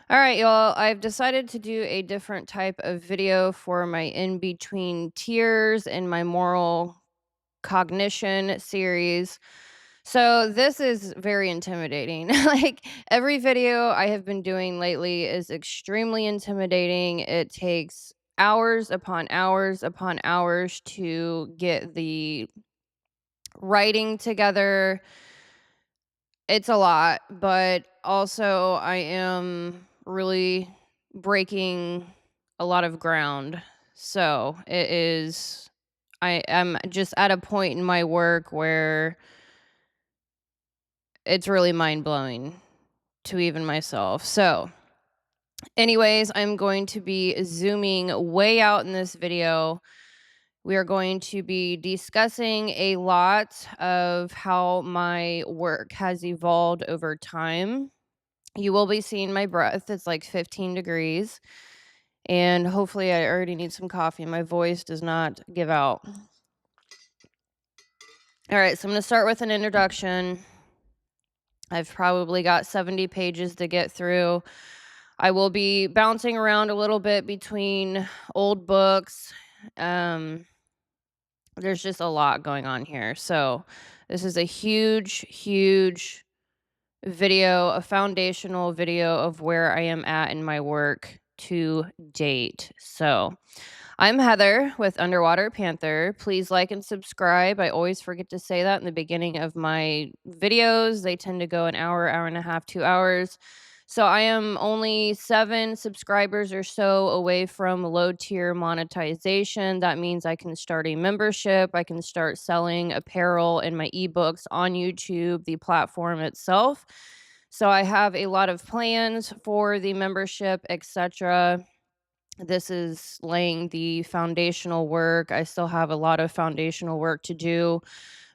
All right, y'all. I've decided to do a different type of video for my in between tiers in my moral cognition series. So, this is very intimidating. Like every video I have been doing lately is extremely intimidating. It takes hours upon hours upon hours to get the writing together. It's a lot, but also I am really breaking a lot of ground. So it is, I am just at a point in my work where it's really mind blowing to even myself. So, anyways, I'm going to be zooming way out in this video. We are going to be discussing a lot of how my work has evolved over time. You will be seeing my breath. It's like 15 degrees. And hopefully, I already need some coffee. My voice does not give out. All right, so I'm going to start with an introduction. I've probably got 70 pages to get through. I will be bouncing around a little bit between old books. Um, there's just a lot going on here. So, this is a huge video, a foundational video of where I am at in my work to date. So, I'm Heather with Underwater Panther. Please like and subscribe. I always forget to say that in the beginning of my videos. They tend to go an hour, hour and a half, 2 hours. So I am only 7 subscribers or so away from low tier monetization. That means I can start a membership. I can start selling apparel and my ebooks on YouTube, the platform itself. So I have a lot of plans for the membership, etc. This is laying the foundational work. I still have a lot of foundational work to do,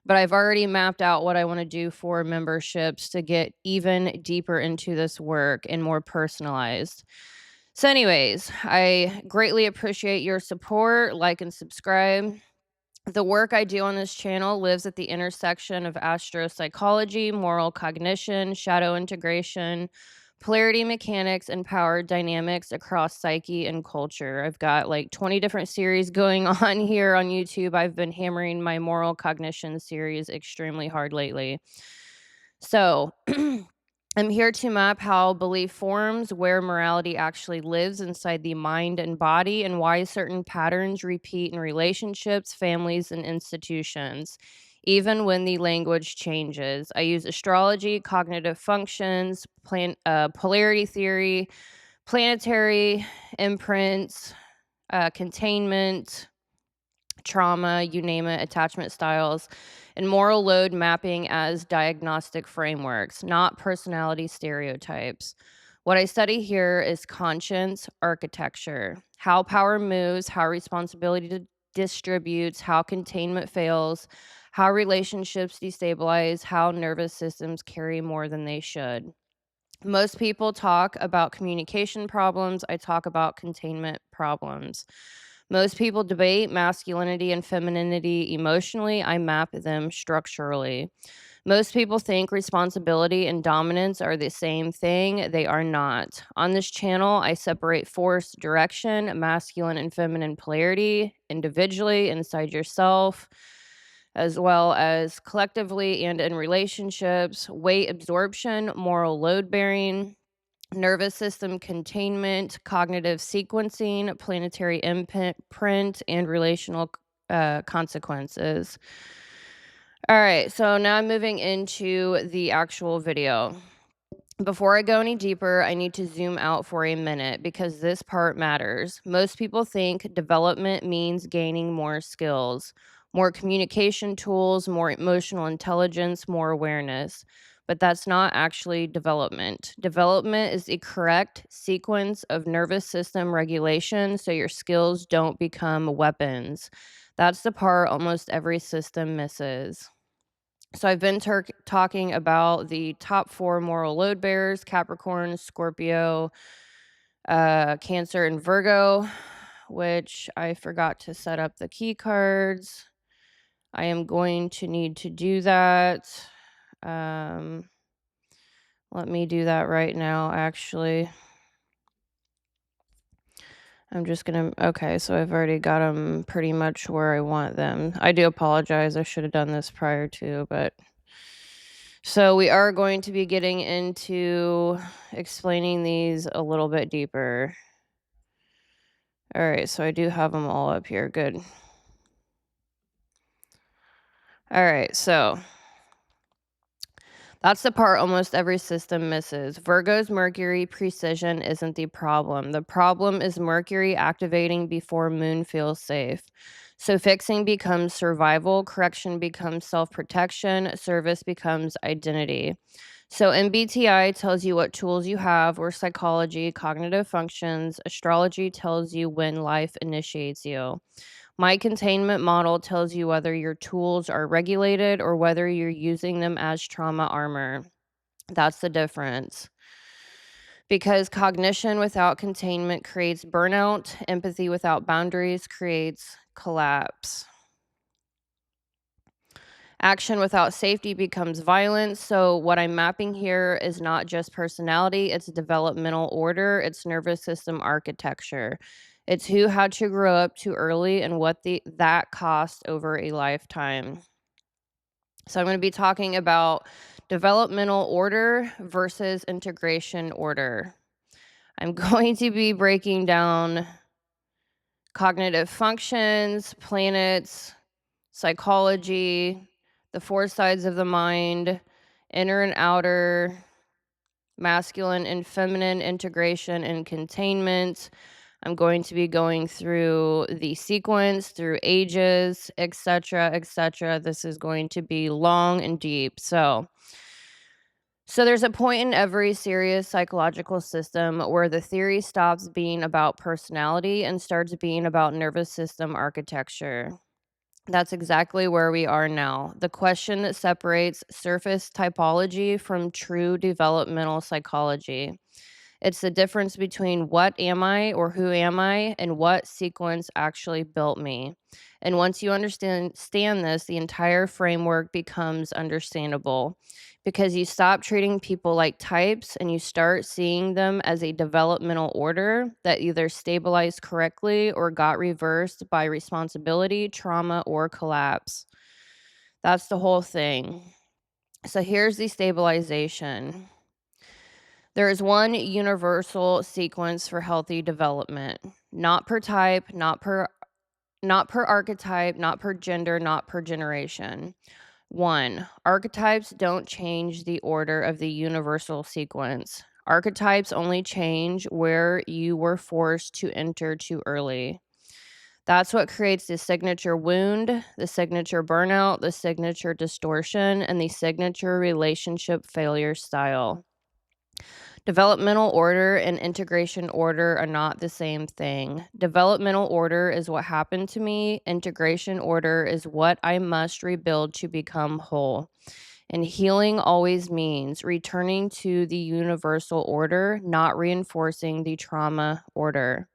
but I've already mapped out what I want to do for memberships to get even deeper into this work and more personalized. So, anyways, I greatly appreciate your support. Like and subscribe. The work I do on this channel lives at the intersection of astro-psychology, moral cognition, shadow integration, polarity mechanics, and power dynamics across psyche and culture. I've got like 20 different series going on here on YouTube. I've been hammering my moral cognition series extremely hard lately. So, I'm here to map how belief forms, where morality actually lives inside the mind and body, and why certain patterns repeat in relationships, families, and institutions, even when the language changes. I use astrology, cognitive functions, polarity theory, planetary imprints, containment, trauma, you name it, attachment styles, and moral load mapping as diagnostic frameworks, not personality stereotypes. What I study here is conscience architecture, how power moves, how responsibility distributes, how containment fails, how relationships destabilize, how nervous systems carry more than they should. Most people talk about communication problems. I talk about containment problems. Most people debate masculinity and femininity emotionally. I map them structurally. Most people think responsibility and dominance are the same thing. They are not. On this channel, I separate force, direction, masculine and feminine polarity individually inside yourself, as well as collectively and in relationships, weight absorption, moral load bearing, nervous system containment, cognitive sequencing, planetary imprint, and relational consequences. All right, so now I'm moving into the actual video. Before I go any deeper, I need to zoom out for a minute because this part matters. Most people think development means gaining more skills, more communication tools, more emotional intelligence, more awareness. But that's not actually development. Development is the correct sequence of nervous system regulation so your skills don't become weapons. That's the part almost every system misses. So I've been talking about the top 4 moral load bearers: Capricorn, Scorpio, Cancer, and Virgo, which I forgot to set up the key cards. I am going to need to do that. Um, Let me do that right now, actually. I'm just gonna okay, so I've already got them pretty much where I want them. I do apologize, I should have done this prior to, but so we are going to be getting into explaining these a little bit deeper. Alright, so I do have them all up here, good. Alright, so that's the part almost every system misses. Virgo's Mercury precision isn't the problem. The problem is Mercury activating before Moon feels safe. So fixing becomes survival, correction becomes self-protection, service becomes identity. So MBTI tells you what tools you have, or psychology, cognitive functions. Astrology tells you when life initiates you. My containment model tells you whether your tools are regulated or whether you're using them as trauma armor. That's the difference. Because cognition without containment creates burnout, empathy without boundaries creates collapse. Action without safety becomes violence. So, what I'm mapping here is not just personality, it's developmental order, it's nervous system architecture. It's who had to grow up too early and what that cost over a lifetime. So, I'm going to be talking about developmental order versus integration order. I'm going to be breaking down cognitive functions, planets, psychology, the four sides of the mind, inner and outer, masculine and feminine integration and containment. I'm going to be going through the sequence, through ages, etc., etc. This is going to be long and deep. So there's a point in every serious psychological system where the theory stops being about personality and starts being about nervous system architecture. That's exactly where we are now. The question that separates surface typology from true developmental psychology. It's the difference between what am I or who am I and what sequence actually built me. And once you understand this, the entire framework becomes understandable because you stop treating people like types and you start seeing them as a developmental order that either stabilized correctly or got reversed by responsibility, trauma, or collapse. That's the whole thing. So here's the stabilization. There is one universal sequence for healthy development, not per type, not per archetype, not per gender, not per generation. 1. Archetypes don't change the order of the universal sequence. Archetypes only change where you were forced to enter too early. That's what creates the signature wound, the signature burnout, the signature distortion, and the signature relationship failure style. Developmental order and integration order are not the same thing. Developmental order is what happened to me. Integration order is what I must rebuild to become whole. And healing always means returning to the universal order, not reinforcing the trauma order.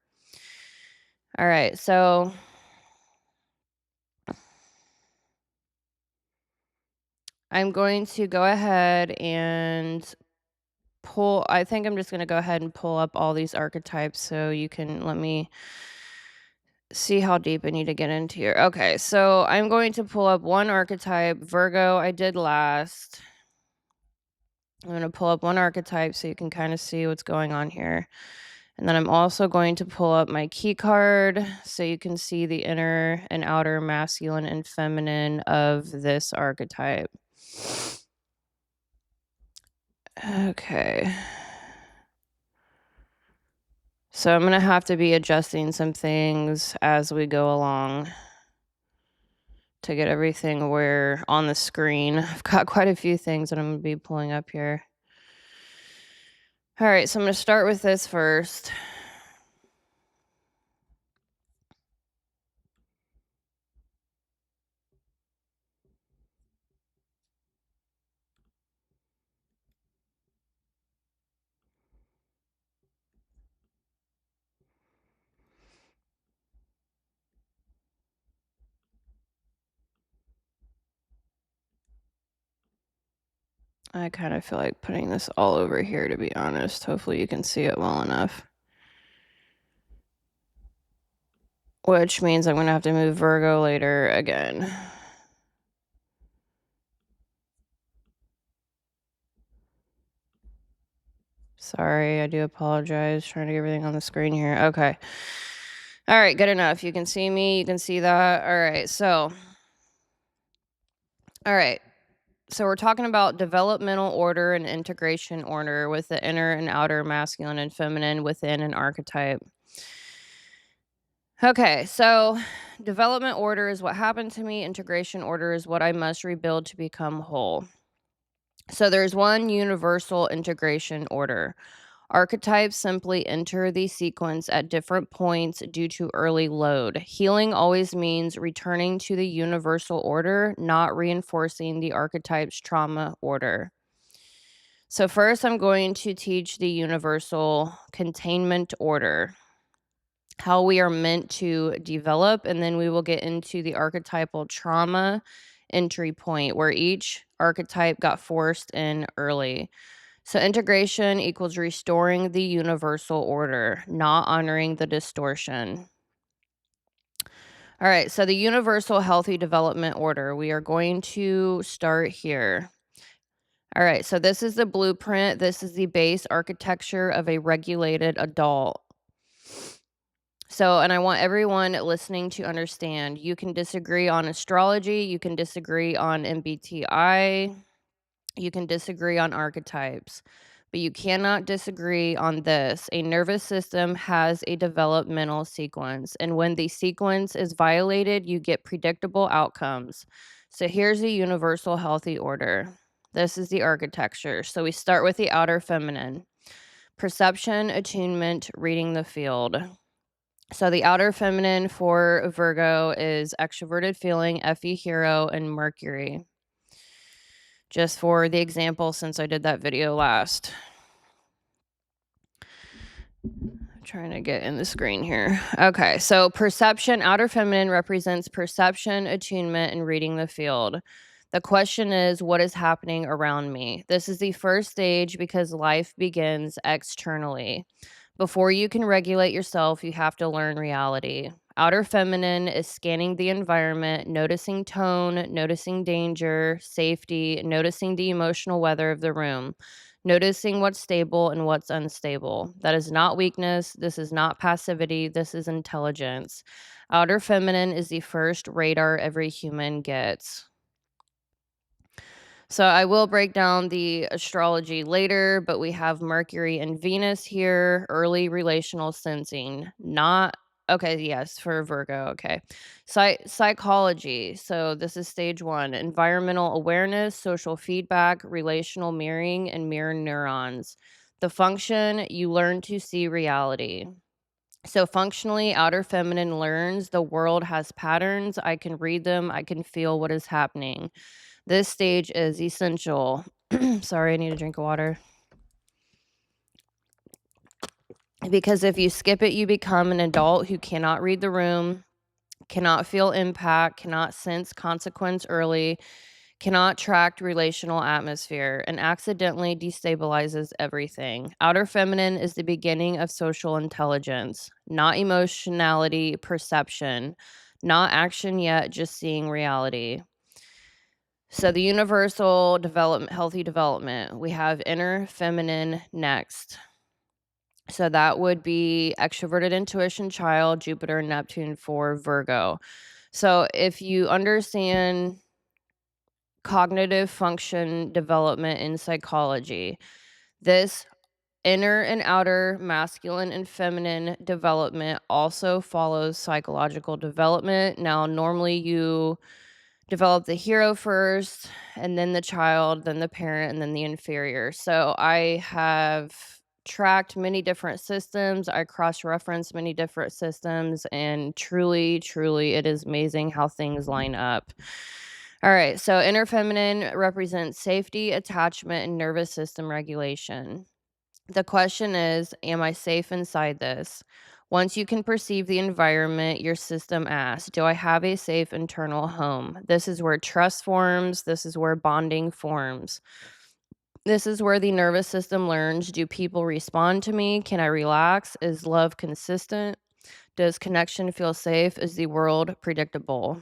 All right, so I'm going to go ahead and I think I'm just going to go ahead and pull up all these archetypes so you can let me see how deep I need to get into here. Okay, so I'm going to pull up one archetype. Virgo, I did last. I'm going to pull up one archetype so you can kind of see what's going on here. And then I'm also going to pull up my key card so you can see the inner and outer masculine and feminine of this archetype. Okay. So I'm going to have to be adjusting some things as we go along to get everything where on the screen. I've got quite a few things that I'm going to be pulling up here. All right, so I'm going to start with this first. I kind of feel like putting this all over here, to be honest. Hopefully you can see it well enough. which means I'm going to have to move Virgo later again. Sorry, I do apologize. Trying to get everything on the screen here. Okay. All right, good enough. You can see me. You can see that. All right, so. All right. So we're talking about developmental order and integration order with the inner and outer masculine and feminine within an archetype. Okay, so development order is what happened to me. Integration order is what I must rebuild to become whole. So there's one universal integration order. Archetypes simply enter the sequence at different points due to early load. Healing always means returning to the universal order, not reinforcing the archetype's trauma order. So first I'm going to teach the universal containment order, how we are meant to develop, and then we will get into the archetypal trauma entry point where each archetype got forced in early. So integration equals restoring the universal order, not honoring the distortion. All right, so the universal healthy development order, we are going to start here. All right, so this is the blueprint. This is the base architecture of a regulated adult. So, and I want everyone listening to understand, you can disagree on astrology, you can disagree on MBTI, you can disagree on archetypes, but you cannot disagree on this. A nervous system has a developmental sequence, and when the sequence is violated, you get predictable outcomes. So here's a universal healthy order. This is the architecture. So we start with the outer feminine. Perception, attunement, reading the field. So the outer feminine for Virgo is extroverted feeling, FE hero, and Mercury. Just for the example, since I did that video last. I'm trying to get in the screen here. Okay, so perception, outer feminine represents perception, attunement, and reading the field. The question is, what is happening around me? This is the first stage because life begins externally. Before you can regulate yourself, you have to learn reality. Outer feminine is scanning the environment, noticing tone, noticing danger, safety, noticing the emotional weather of the room, noticing what's stable and what's unstable. That is not weakness. This is not passivity. This is intelligence. Outer feminine is the first radar every human gets. So I will break down the astrology later, but we have Mercury and Venus here, early relational sensing, not okay, yes, for Virgo, okay. Psychology. So this is stage 1, environmental awareness, social feedback, relational mirroring, and mirror neurons. The function, you learn to see reality. So functionally, outer feminine learns the world has patterns. I can read them. I can feel what is happening. This stage is essential. Sorry, I need a drink of water. Because if you skip it, you become an adult who cannot read the room, cannot feel impact, cannot sense consequence early, cannot track relational atmosphere, and accidentally destabilizes everything. Outer feminine is the beginning of social intelligence, not emotionality, perception, not action yet, just seeing reality. So the universal development, healthy development, we have inner feminine next. So that would be extroverted intuition child, Jupiter and Neptune for Virgo. So if you understand cognitive function development in psychology, this inner and outer masculine and feminine development also follows psychological development. Now, normally you develop the hero first, and then the child, then the parent, and then the inferior. So I have tracked many different systems. I cross-reference many different systems, and truly, truly, it is amazing how things line up. All right, so inner feminine represents safety, attachment, and nervous system regulation. The question is, am I safe inside this? Once you can perceive the environment, your system asks, do I have a safe internal home? This is where trust forms. This is where bonding forms. This is where the nervous system learns, do people respond to me? Can I relax? Is love consistent? Does connection feel safe? Is the world predictable?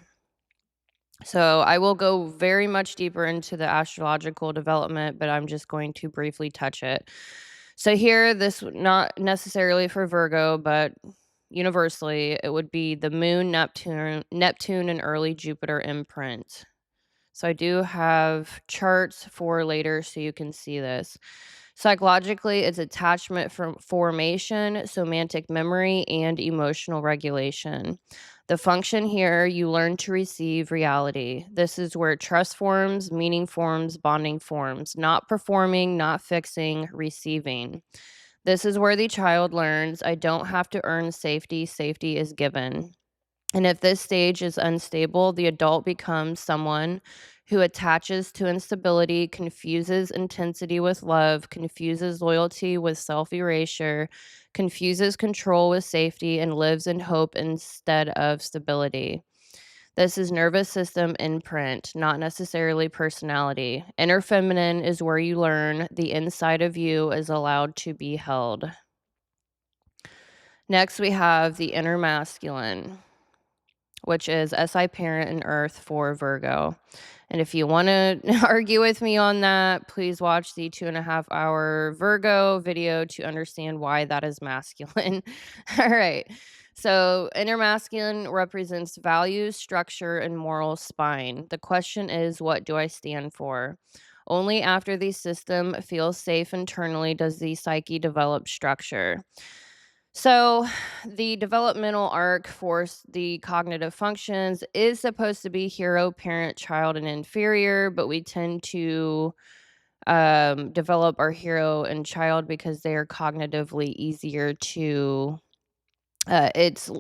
So I will go very much deeper into the astrological development, but I'm just going to briefly touch it. So here, not necessarily for Virgo, but universally, it would be the Moon, Neptune, and early Jupiter imprint. So I do have charts for later so you can see this. Psychologically, it's attachment from formation, semantic memory, and emotional regulation. The function here, you learn to receive reality. This is where trust forms, meaning forms, bonding forms, not performing, not fixing, receiving. This is where the child learns, I don't have to earn safety, safety is given. And if this stage is unstable, the adult becomes someone who attaches to instability, confuses intensity with love, confuses loyalty with self erasure, confuses control with safety, and lives in hope instead of stability. This is nervous system imprint, not necessarily personality. Inner feminine is where you learn the inside of you is allowed to be held. Next, we have the inner masculine, which is SI parent and Earth for Virgo. And if you want to argue with me on that, please watch the 2.5 hour Virgo video to understand why that is masculine. All right. So, inner masculine represents values, structure, and moral spine. The question is, what do I stand for? Only after the system feels safe internally does the psyche develop structure. So, the developmental arc for the cognitive functions is supposed to be hero, parent, child, and inferior, but we tend to develop our hero and child because they are cognitively easier to. It's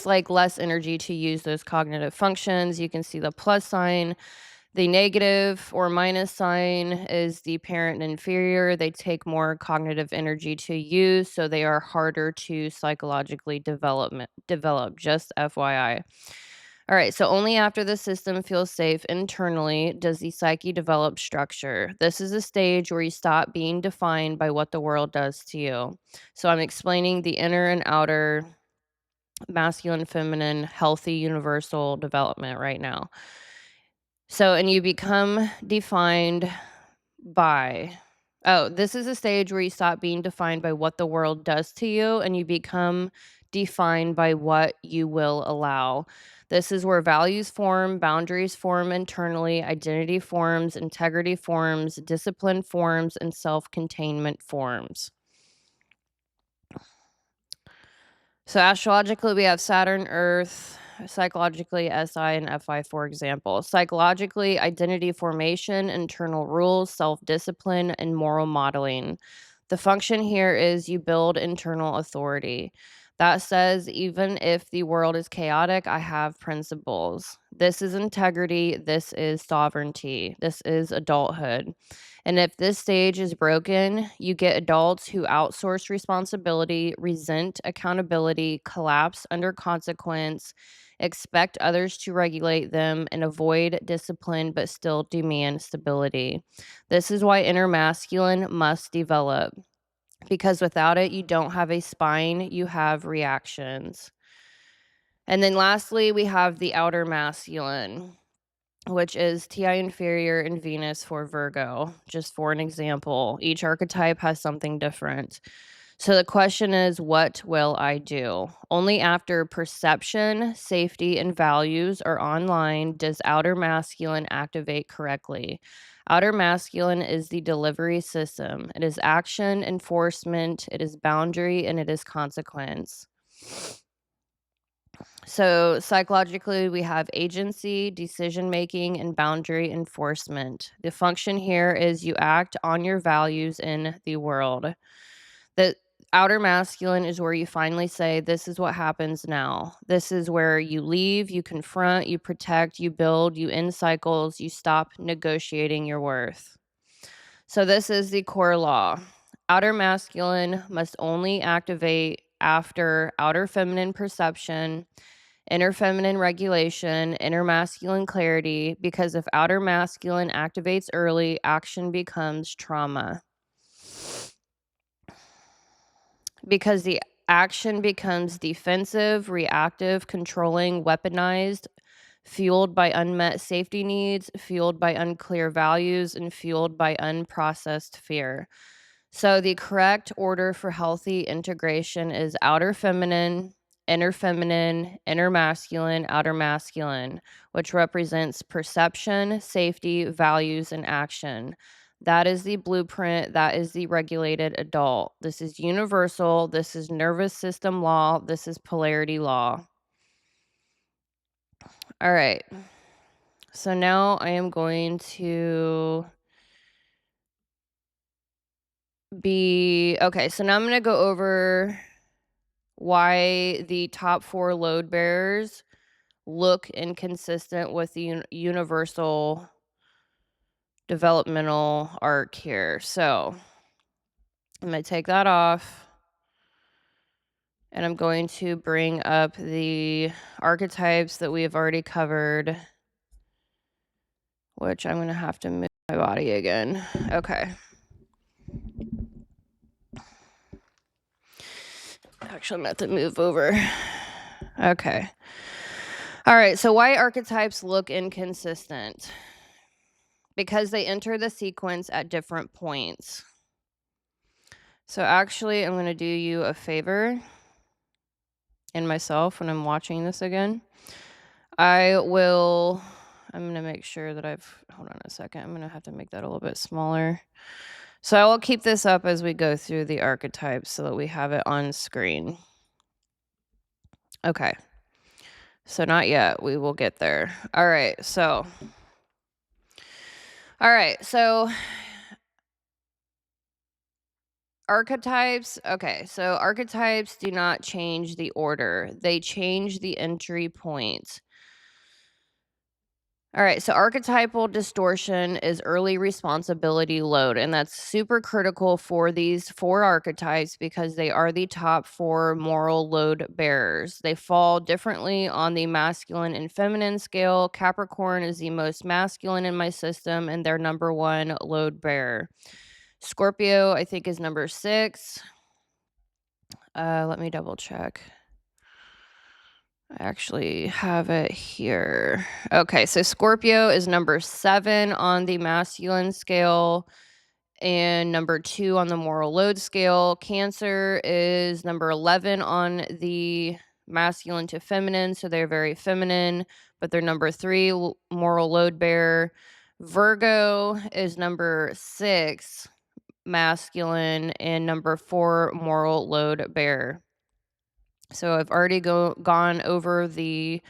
like less energy to use those cognitive functions. You can see the plus sign. The negative or minus sign is the parent and inferior. They take more cognitive energy to use, so they are harder to psychologically develop, just FYI. All right, so only after the system feels safe internally does the psyche develop structure. This is a stage where you stop being defined by what the world does to you. So I'm explaining the inner and outer masculine, feminine, healthy, universal development right now. So, and you become defined by, this is a stage where you stop being defined by what the world does to you and you become defined by what you will allow. This is where values form, boundaries form internally, identity forms, integrity forms, discipline forms, and self containment forms. So, astrologically, we have Saturn, Earth, psychologically, SI and FI, for example. Psychologically, identity formation, internal rules, self discipline, and moral modeling. The function here is you build internal authority. That says, even if the world is chaotic, I have principles. This is integrity. This is sovereignty. This is adulthood. And if this stage is broken, you get adults who outsource responsibility, resent accountability, collapse under consequence, expect others to regulate them, and avoid discipline but still demand stability. This is why inner masculine must develop, because without it, you don't have a spine, you have reactions. And then lastly, we have the outer masculine, which is TI inferior and Venus for Virgo, just for an example. Each archetype has something different. So the question is, what will I do? Only after perception, safety, and values are online does outer masculine activate correctly. Outer masculine is the delivery system. It is action, enforcement, it is boundary, and it is consequence. So, psychologically, we have agency, decision making, and boundary enforcement. The function here is you act on your values in the world. The outer masculine is where you finally say, this is what happens now. This is where you leave, you confront, you protect, you build, you end cycles, you stop negotiating your worth. So, this is the core law. Outer masculine must only activate after outer feminine perception, inner feminine regulation, inner masculine clarity, because if outer masculine activates early, action becomes trauma. Because the action becomes defensive, reactive, controlling, weaponized, fueled by unmet safety needs, fueled by unclear values, and fueled by unprocessed fear. So the correct order for healthy integration is outer feminine, inner masculine, outer masculine, which represents perception, safety, values, and action. That is the blueprint. That is the regulated adult. This is universal. This is nervous system law. This is polarity law. All right. So now I am going to okay. So now I'm going to go over why the top 4 load bearers look inconsistent with the universal developmental arc here. So I'm going to take that off, and I'm going to bring up the archetypes that we have already covered, which I'm going to have to move my body again. Okay. Actually, I'm going to have to move over. Okay. All right. So why archetypes look inconsistent? Because they enter the sequence at different points. So actually, I'm going to do you a favor and myself when I'm watching this again. I'm going to make sure that hold on a second. I'm going to have to make that a little bit smaller. So I will keep this up as we go through the archetypes so that we have it on screen. Okay. So not yet. We will get there. All right. So archetypes. Okay. So archetypes do not change the order. They change the entry point. All right, so archetypal distortion is early responsibility load, and that's super critical for these 4 archetypes because they are the top 4 moral load bearers. They fall differently on the masculine and feminine scale. Capricorn is the most masculine in my system, and they're number 1 load bearer. Scorpio, I think, is number 6. Let me double check. I actually have it here. Okay, so Scorpio is number 7 on the masculine scale and number 2 on the moral load scale. Cancer is number 11 on the masculine to feminine, so they're very feminine, but they're number 3 moral load bearer. Virgo is number 6 masculine and number 4 moral load bearer. So I've already gone over the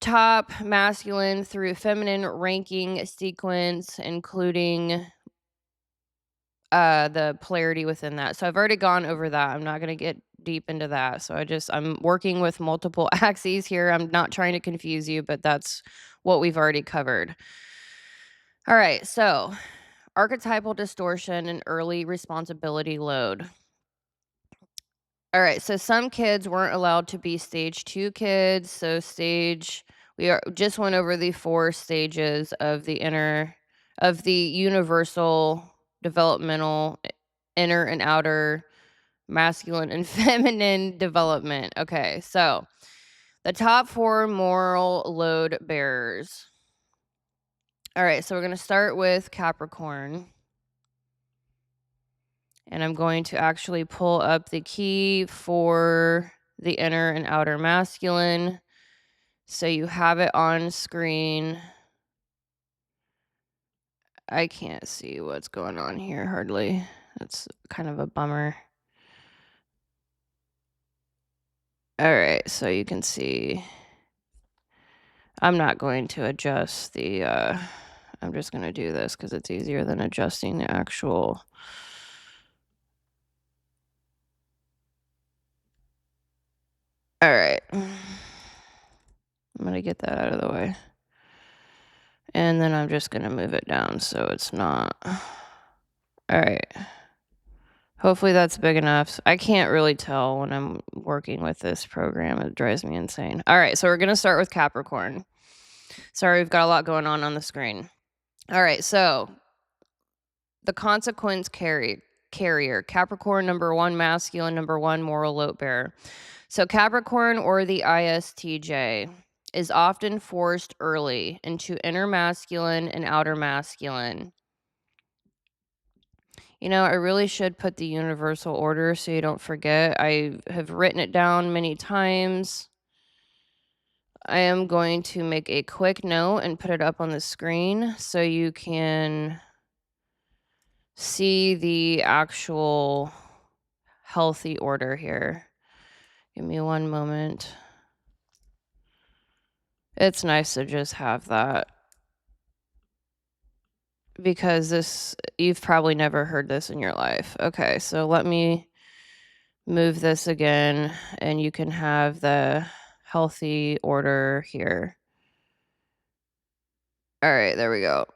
top masculine through feminine ranking sequence, including the polarity within that. So I've already gone over that. I'm not going to get deep into that. So I'm working with multiple axes here. I'm not trying to confuse you, but that's what we've already covered. All right. So archetypal distortion and early responsibility load. All right, so some kids weren't allowed to be stage 2 kids. So we just went over the 4 stages of the universal developmental inner and outer masculine and feminine development. Okay, so the top 4 moral load bearers. All right, so we're going to start with Capricorn. And I'm going to actually pull up the key for the inner and outer masculine. So you have it on screen. I can't see what's going on here hardly. That's kind of a bummer. All right, so you can see. I'm not going to adjust the, I'm just going to do this because it's easier than adjusting the actual. All right. I'm going to get that out of the way. And then I'm just going to move it down so it's not. All right. Hopefully that's big enough. I can't really tell when I'm working with this program. It drives me insane. All right, so we're going to start with Capricorn. Sorry, we've got a lot going on the screen. All right, so the consequence carried. carrier. Capricorn, number 1 masculine, number 1 moral load bearer. So Capricorn, or the ISTJ, is often forced early into inner masculine and outer masculine. You know, I really should put the universal order so you don't forget. I have written it down many times. I am going to make a quick note and put it up on the screen so you can see the actual healthy order here. Give me one moment. It's nice to just have that, because you've probably never heard this in your life. Okay, so let me move this again, and you can have the healthy order here. All right, there we go.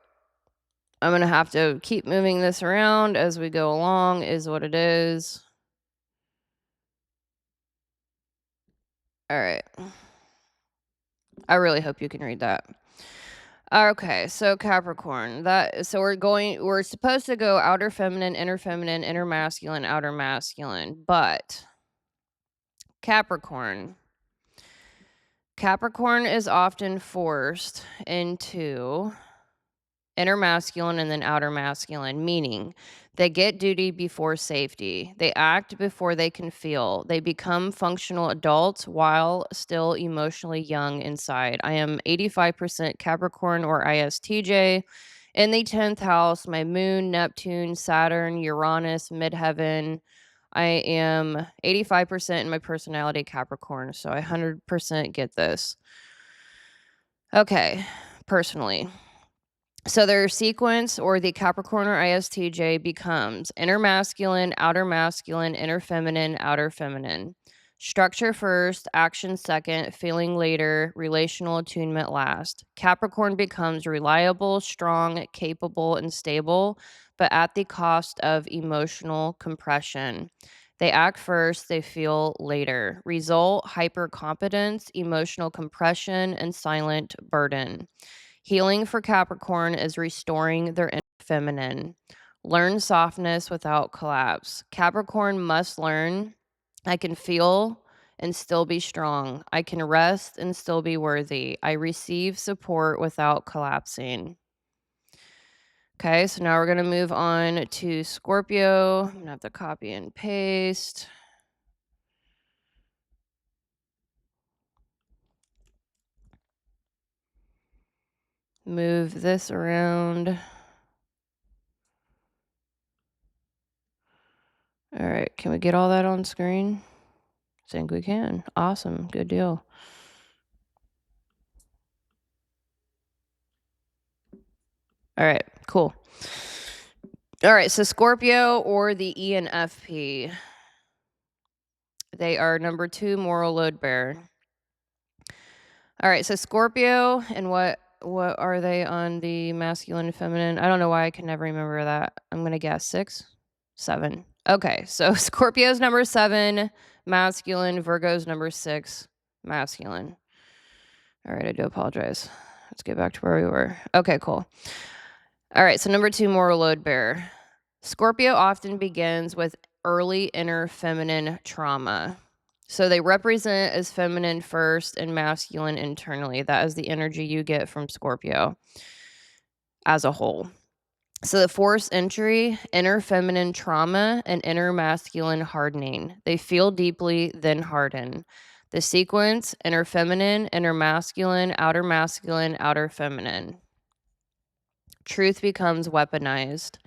I'm going to have to keep moving this around as we go along, is what it is. All right. I really hope you can read that. Okay, so Capricorn. So we're supposed to go outer feminine, inner masculine, outer masculine, but Capricorn is often forced into inner masculine and then outer masculine, meaning they get duty before safety. They act before they can feel. They become functional adults while still emotionally young inside. I am 85% Capricorn, or ISTJ. In the 10th house, my moon, Neptune, Saturn, Uranus, midheaven. I am 85% in my personality Capricorn, so I 100% get this. Okay, personally. So their sequence, or the Capricorn or ISTJ, becomes inner masculine, inner feminine, outer feminine. Structure first, action second, feeling later, relational attunement last. Capricorn becomes reliable, strong, capable, and stable, but at the cost of emotional compression. They act first, they feel later. Result: hypercompetence, emotional compression, and silent burden. Healing for Capricorn is restoring their inner feminine. Learn softness without collapse. Capricorn must learn: I can feel and still be strong. I can rest and still be worthy. I receive support without collapsing. Okay, so now we're going to move on to Scorpio. I'm going to have to copy and paste. Move this around. All right, can we get all that on screen? I think we can. Awesome, good deal. All right, cool. All right, so Scorpio, or the ENFP. They are number 2 moral load bearer. All right, so Scorpio, and what are they on the masculine and feminine? I don't know why I can never remember that. I'm going to guess 6, 7. Okay, so Scorpio's number 7 masculine, Virgo's number 6 masculine. All right, I do apologize. Let's get back to where we were. Okay, cool. All right, so number 2 moral load bearer. Scorpio often begins with early inner feminine trauma. So they represent as feminine first and masculine internally. That is the energy you get from Scorpio as a whole. So the forced entry: inner feminine trauma and inner masculine hardening. They feel deeply, then harden. The sequence: inner feminine, outer masculine, outer feminine. Truth becomes weaponized.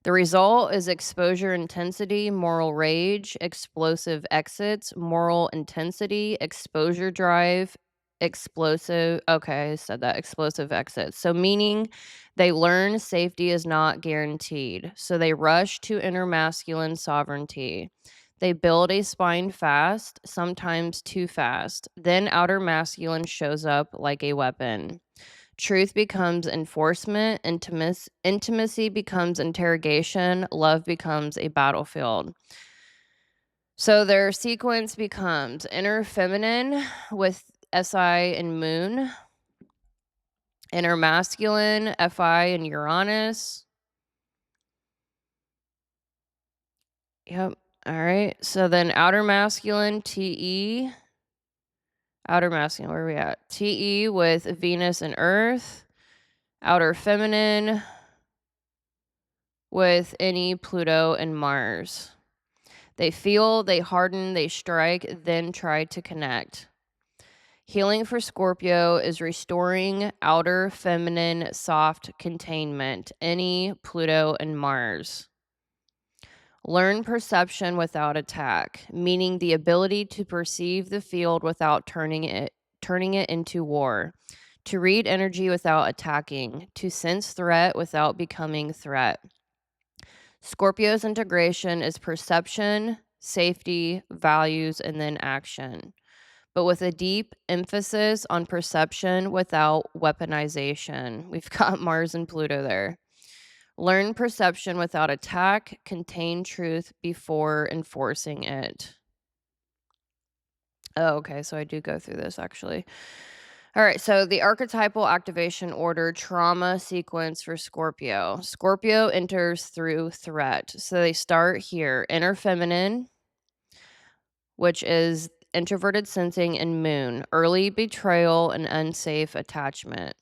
The result is exposure intensity, moral rage, explosive exits, moral intensity, exposure drive, explosive. Okay, I said that. Explosive exits. So, meaning they learn safety is not guaranteed. So, they rush to inner masculine sovereignty. They build a spine fast, sometimes too fast. Then outer masculine shows up like a weapon. Truth becomes enforcement, intimacy becomes interrogation, love becomes a battlefield. So their sequence becomes inner feminine with SI and moon, inner masculine, FI and Uranus, Yep. All right. So then outer masculine, TE. Outer masculine, where are we at? TE with Venus and Earth. Outer feminine with any Pluto and Mars. They feel, they harden, they strike, then try to connect. Healing for Scorpio is restoring outer feminine soft containment, any Pluto and Mars. Learn perception without attack, meaning the ability to perceive the field without turning it into war, to read energy without attacking, to sense threat without becoming threat. Scorpio's integration is perception, safety, values, and then action, but with a deep emphasis on perception without weaponization. We've got Mars and Pluto there. Learn perception without attack, contain truth before enforcing it. Oh, okay, so I do go through this actually. All right, so the archetypal activation order trauma sequence for Scorpio. Scorpio enters through threat. So they start here, inner feminine, which is introverted sensing and moon, early betrayal and unsafe attachment.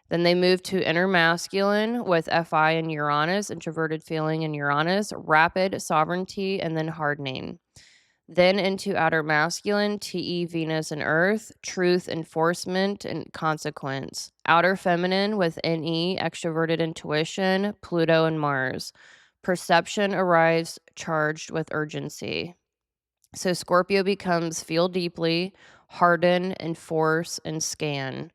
Then they move to inner masculine with FI and Uranus, introverted feeling and Uranus, rapid sovereignty, and then hardening. Then into outer masculine, TE, Venus, and Earth, truth, enforcement, and consequence. Outer feminine with NE, extroverted intuition, Pluto, and Mars. Perception arrives charged with urgency. So Scorpio becomes feel deeply, harden, enforce, and scan.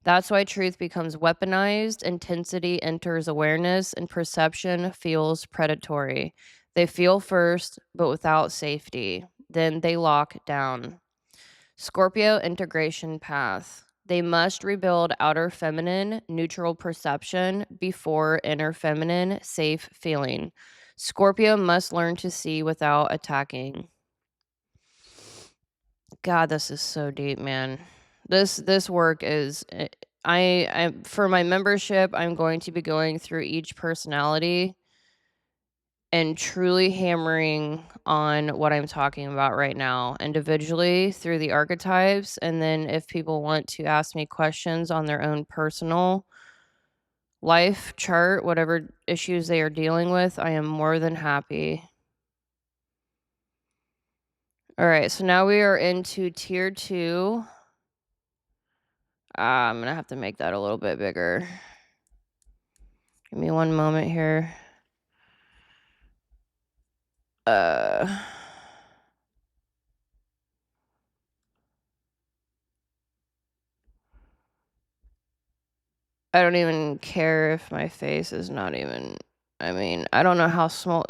That's why truth becomes weaponized, intensity enters awareness, and perception feels predatory. They feel first, but without safety. Then they lock down. Scorpio integration path. They must rebuild outer feminine, neutral perception before inner feminine, safe feeling. Scorpio must learn to see without attacking. God, this is so deep, man. This work is I for my membership, I'm going to be going through each personality and truly hammering on what I'm talking about right now individually through the archetypes, and then if people want to ask me questions on their own personal life chart, whatever issues they are dealing with, I am more than happy. All right, so now we are into tier 2. I'm going to have to make that a little bit bigger. Give me one moment here. I don't even care if my face is not even, I mean, I don't know how small,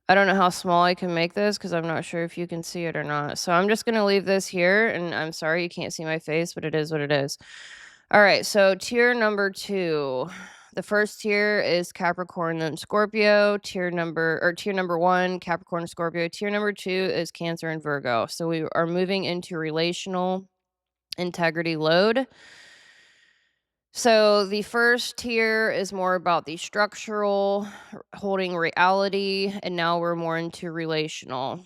I don't know how small I can make this because I'm not sure if you can see it or not. So I'm just going to leave this here, and I'm sorry you can't see my face, but it is what it is. All right, so tier number 2. The first tier is Capricorn and Scorpio. Tier number 1, Capricorn and Scorpio. Tier number 2 is Cancer and Virgo. So we are moving into relational integrity load. So the first tier is more about the structural, holding reality, and now we're more into relational.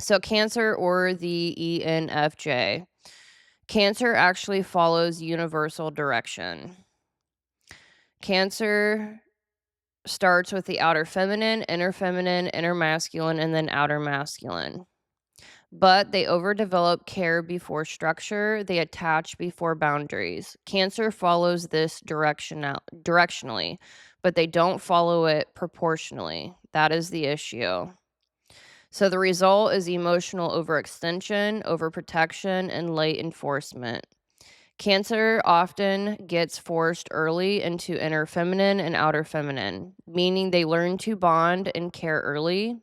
So Cancer or the ENFJ. Cancer actually follows universal direction. Cancer starts with the outer feminine, inner masculine, and then outer masculine. But they overdevelop care before structure. They attach before boundaries. Cancer follows this directionally, but they don't follow it proportionally. That is the issue. So the result is emotional overextension, overprotection, and late enforcement. Cancer often gets forced early into inner feminine and outer feminine, meaning they learn to bond and care early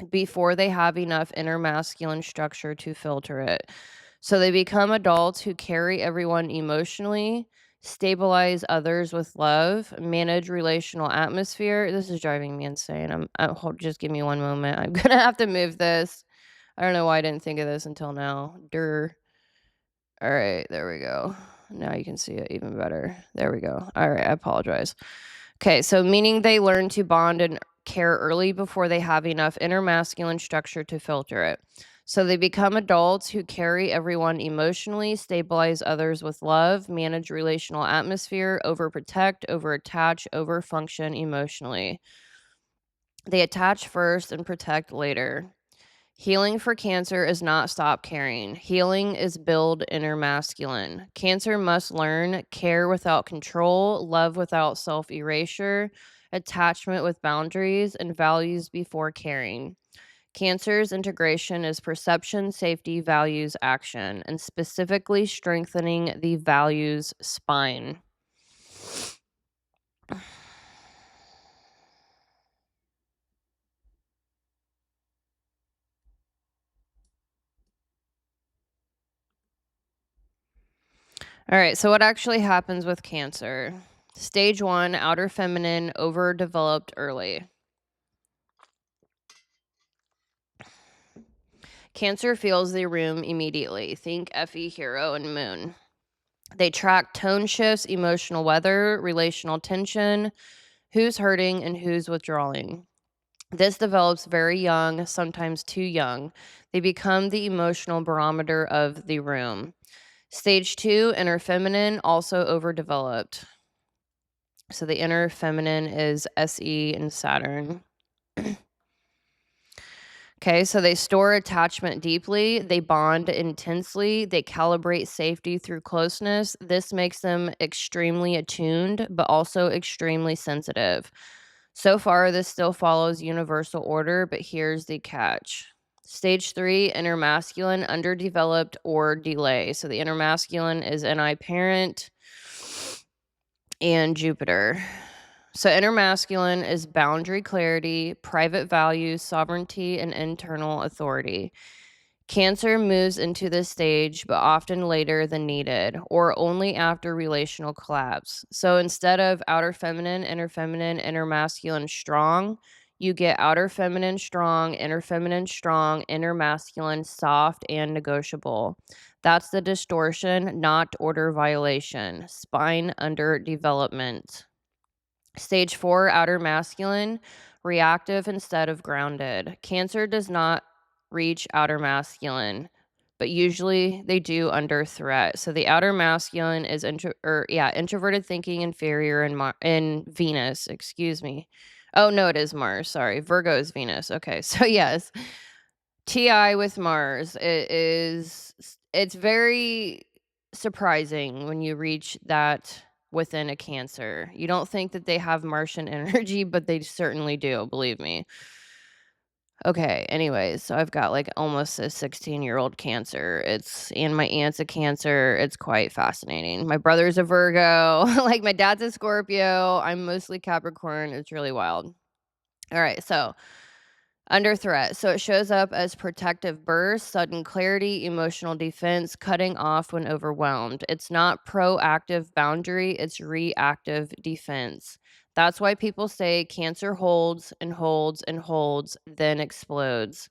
before they have enough inner masculine structure to filter it. So they become adults who carry everyone emotionally, stabilize others with love, manage relational atmosphere. This is driving me insane. Just give me one moment. I'm gonna have to move this. I don't know why I didn't think of this until now. All right, there we go. Now you can see it even better. There we go. All right, I apologize. Okay, so meaning they learn to bond and care early before they have enough inner masculine structure to filter it. So they become adults who carry everyone emotionally, stabilize others with love, manage relational atmosphere, overprotect, overattach, overfunction emotionally. They attach first and protect later. Healing for Cancer is not stop caring. Healing is build inner masculine. Cancer must learn care without control, love without self erasure, attachment with boundaries, and values before caring. Cancer's integration is perception, safety, values, action, and specifically strengthening the values spine. All right, so what actually happens with Cancer? Stage 1, outer feminine, overdeveloped early. Cancer feels the room immediately. Think FE, hero, and moon. They track tone shifts, emotional weather, relational tension, who's hurting and who's withdrawing. This develops very young, sometimes too young. They become the emotional barometer of the room. Stage 2, inner feminine, also overdeveloped. So the inner feminine is SE and Saturn. Okay, so they store attachment deeply, they bond intensely, they calibrate safety through closeness. This makes them extremely attuned, but also extremely sensitive. So far, this still follows universal order, but here's the catch. Stage 3, inner masculine, underdeveloped or delay. So the inner masculine is NI parent and Jupiter. So inner masculine is boundary clarity, private values, sovereignty, and internal authority. Cancer moves into this stage, but often later than needed, or only after relational collapse. So instead of outer feminine, inner masculine, strong, you get outer feminine, strong, inner masculine, soft, and negotiable. That's the distortion, not order violation. Spine under development. Stage 4, outer masculine, reactive instead of grounded. Cancer does not reach outer masculine, but usually they do under threat. So the outer masculine is introverted thinking, inferior in Venus, excuse me. Oh no, it is Mars. Sorry. Virgo is Venus. Okay. So yes. TI with Mars. It's very surprising when you reach that within a Cancer. You don't think that they have Martian energy, but they certainly do, believe me. Okay, anyways, so I've got like almost a 16-year-old Cancer. And my aunt's a Cancer. It's quite fascinating. My brother's a Virgo. Like my dad's a Scorpio. I'm mostly Capricorn. It's really wild. All right, so under threat. So it shows up as protective burst, sudden clarity, emotional defense, cutting off when overwhelmed. It's not proactive boundary, it's reactive defense. That's why people say Cancer holds and holds and holds, then explodes.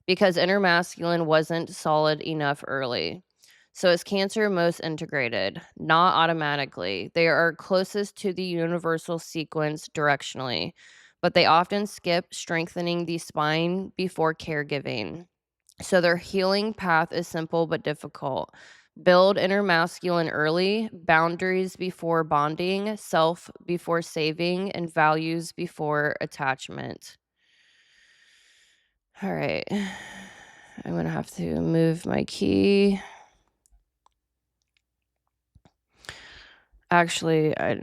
Because inner masculine wasn't solid enough early. So is Cancer most integrated? Not automatically. They are closest to the universal sequence directionally, but they often skip strengthening the spine before caregiving. So their healing path is simple but difficult. Build inner masculine early, boundaries before bonding, self before saving, and values before attachment. All right. I'm going to have to move my key. Actually, I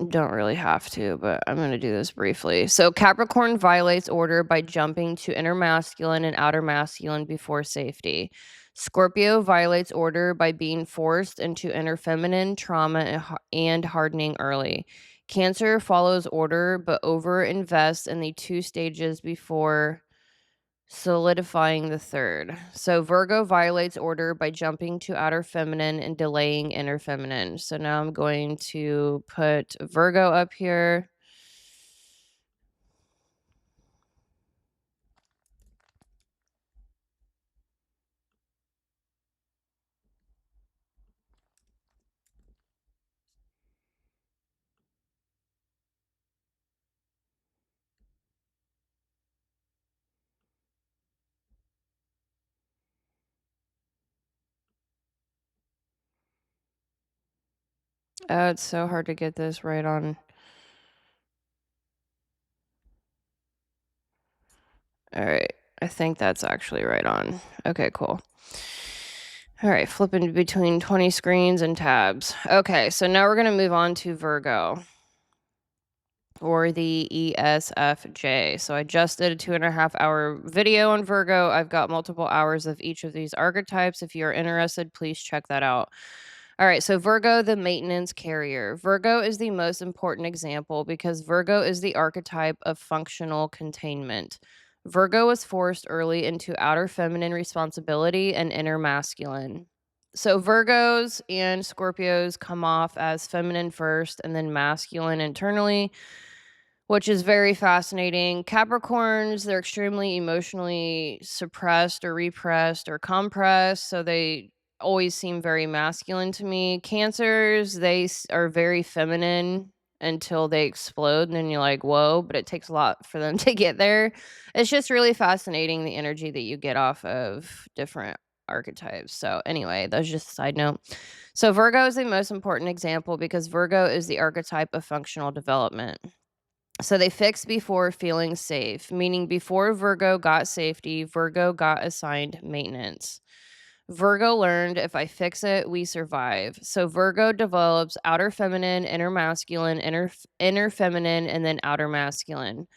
don't really have to, but I'm going to do this briefly. So Capricorn violates order by jumping to inner masculine and outer masculine before safety. Scorpio violates order by being forced into inner feminine, trauma, and hardening early. Cancer follows order but over-invests in the 2 stages before solidifying the third. So Virgo violates order by jumping to outer feminine and delaying inner feminine. So now I'm going to put Virgo up here. It's so hard to get this right on. All right. I think that's actually right on. Okay, cool. All right, flipping between 20 screens and tabs. Okay, so now we're going to move on to Virgo, or the ESFJ. So I just did a 2.5 hour video on Virgo. I've got multiple hours of each of these archetypes. If you're interested, please check that out. All right, so Virgo, the maintenance carrier. Virgo is the most important example because Virgo is the archetype of functional containment. Virgo was forced early into outer feminine responsibility and inner masculine. So Virgos and Scorpios come off as feminine first and then masculine internally, which is very fascinating. Capricorns, they're extremely emotionally suppressed or repressed or compressed, so they always seem very masculine to me. Cancers, are very feminine until they explode, and then you're like, whoa, but it takes a lot for them to get there. It's just really fascinating the energy that you get off of different archetypes. So, anyway, that's just a side note. So, Virgo is the most important example because Virgo is the archetype of functional development. So they fixed before feeling safe, meaning before Virgo got safety, Virgo got assigned maintenance. Virgo learned if I fix it, we survive. So Virgo develops outer feminine, inner masculine, inner feminine, and then outer masculine.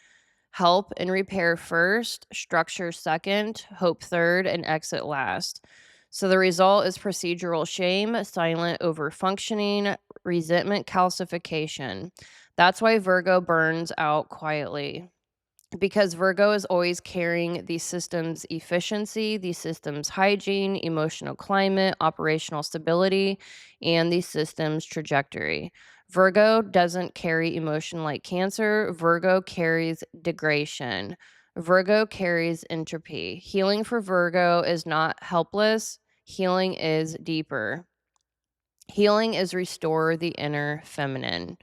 Help and repair first, structure second, hope third, and exit last. So the result is procedural shame, silent over functioning, resentment calcification. That's why Virgo burns out quietly, because Virgo is always carrying the system's efficiency, the system's hygiene, emotional climate, operational stability, and the system's trajectory. Virgo doesn't carry emotion like Cancer. Virgo carries degradation. Virgo carries entropy. Healing for Virgo is not helpless, healing is deeper. Healing is restore the inner feminine,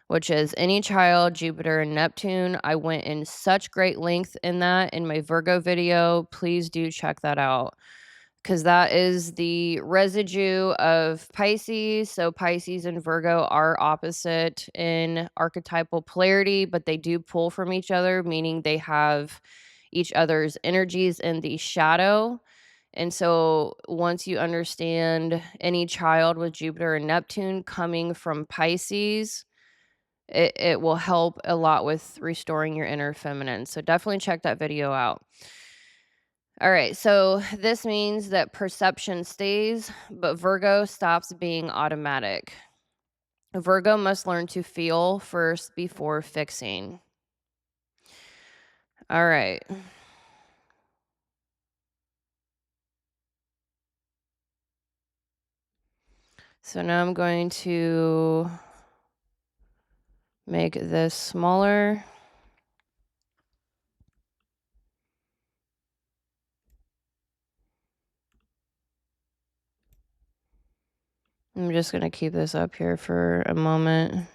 which is any child, Jupiter, and Neptune. I went in such great length in that in my Virgo video. Please do check that out because that is the residue of Pisces. So Pisces and Virgo are opposite in archetypal polarity, but they do pull from each other, meaning they have each other's energies in the shadow. And so once you understand any child with Jupiter and Neptune coming from Pisces, it will help a lot with restoring your inner feminine. So definitely check that video out. All right, so this means that perception stays, but Virgo stops being automatic. Virgo must learn to feel first before fixing. All right. So now I'm going to make this smaller. I'm just going to keep this up here for a moment.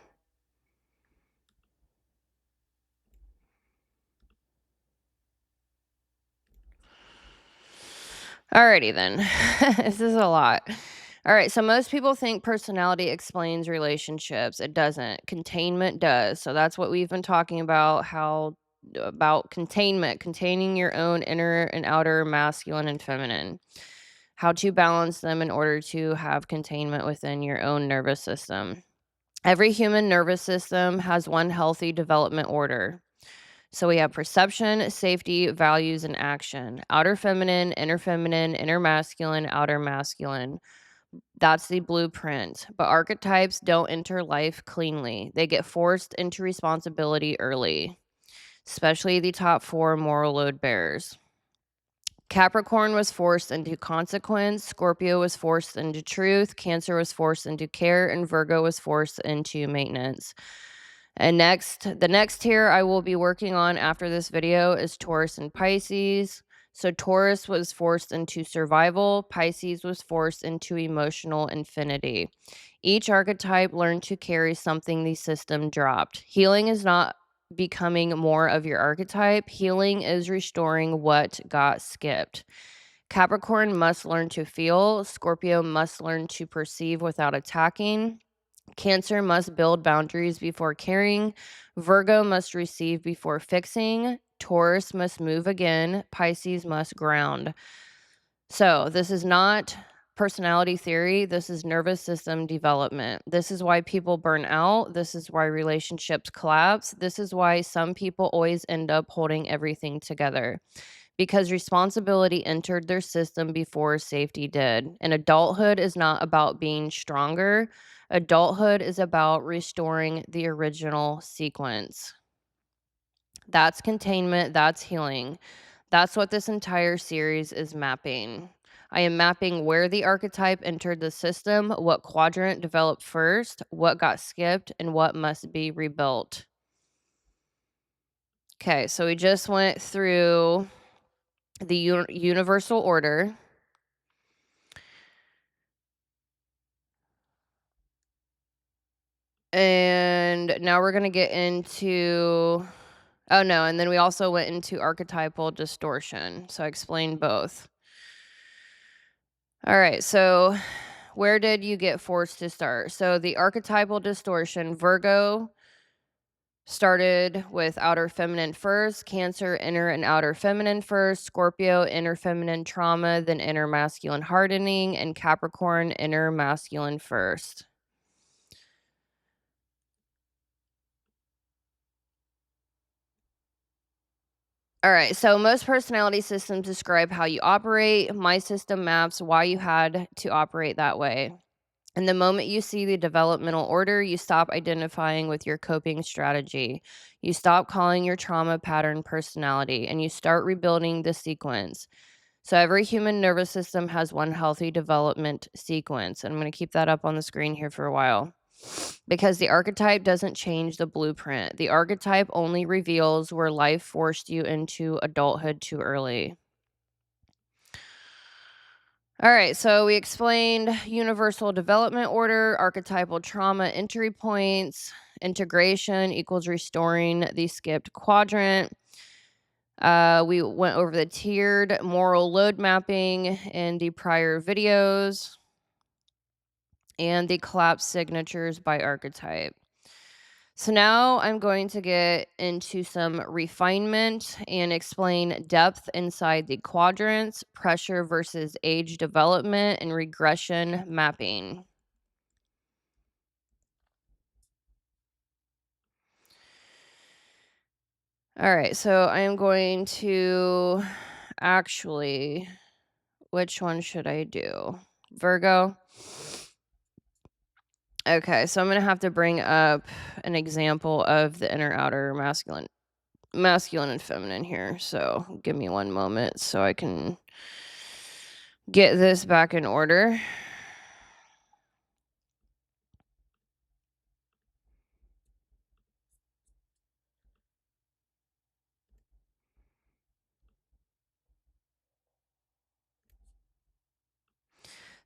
Alrighty then. This is a lot. All right, so most people think personality explains relationships. It doesn't. Containment does. So that's what we've been talking about, about containment, containing your own inner and outer masculine and feminine. How to balance them in order to have containment within your own nervous system. Every human nervous system has one healthy development order. So we have perception, safety, values, and action. Outer feminine, inner masculine, outer masculine. That's the blueprint. But archetypes don't enter life cleanly. They get forced into responsibility early, especially the top 4 moral load bearers. Capricorn was forced into consequence, Scorpio was forced into truth, Cancer was forced into care, and Virgo was forced into maintenance. And the next tier I will be working on after this video is Taurus and Pisces. So Taurus was forced into survival, Pisces was forced into emotional infinity. Each archetype learned to carry something the system dropped. Healing is not becoming more of your archetype. Healing is restoring what got skipped. Capricorn must learn to feel. Scorpio must learn to perceive without attacking. Cancer must build boundaries before caring. Virgo must receive before fixing. Taurus must move again. Pisces must ground. So this is not personality theory. This is nervous system development. This is why people burn out. This is why relationships collapse. This is why some people always end up holding everything together, because responsibility entered their system before safety did. And adulthood is not about being stronger. Adulthood is about restoring the original sequence. That's containment. That's healing. That's what this entire series is mapping. I am mapping where the archetype entered the system, what quadrant developed first, what got skipped, and what must be rebuilt. Okay, so we just went through the universal order. And now we're going to get into, oh no, and then we also went into archetypal distortion. So I explained both. All right, so where did you get forced to start? So the archetypal distortion, Virgo started with outer feminine first, Cancer inner and outer feminine first, Scorpio inner feminine trauma, then inner masculine hardening, and Capricorn inner masculine first. All right, so most personality systems describe how you operate. My system maps why you had to operate that way. And the moment you see the developmental order, you stop identifying with your coping strategy. You stop calling your trauma pattern personality, and you start rebuilding the sequence. So every human nervous system has one healthy development sequence. And I'm going to keep that up on the screen here for a while, because the archetype doesn't change the blueprint. The archetype only reveals where life forced you into adulthood too early. All right, so we explained universal development order, archetypal trauma entry points, integration equals restoring the skipped quadrant. We went over the tiered moral load mapping in the prior videos, and the collapse signatures by archetype. So now I'm going to get into some refinement and explain depth inside the quadrants, pressure versus age development, and regression mapping. All right, so I am going to actually, which one should I do? Virgo? Okay, so I'm going to have to bring up an example of the inner outer masculine and feminine here. So give me one moment so I can get this back in order.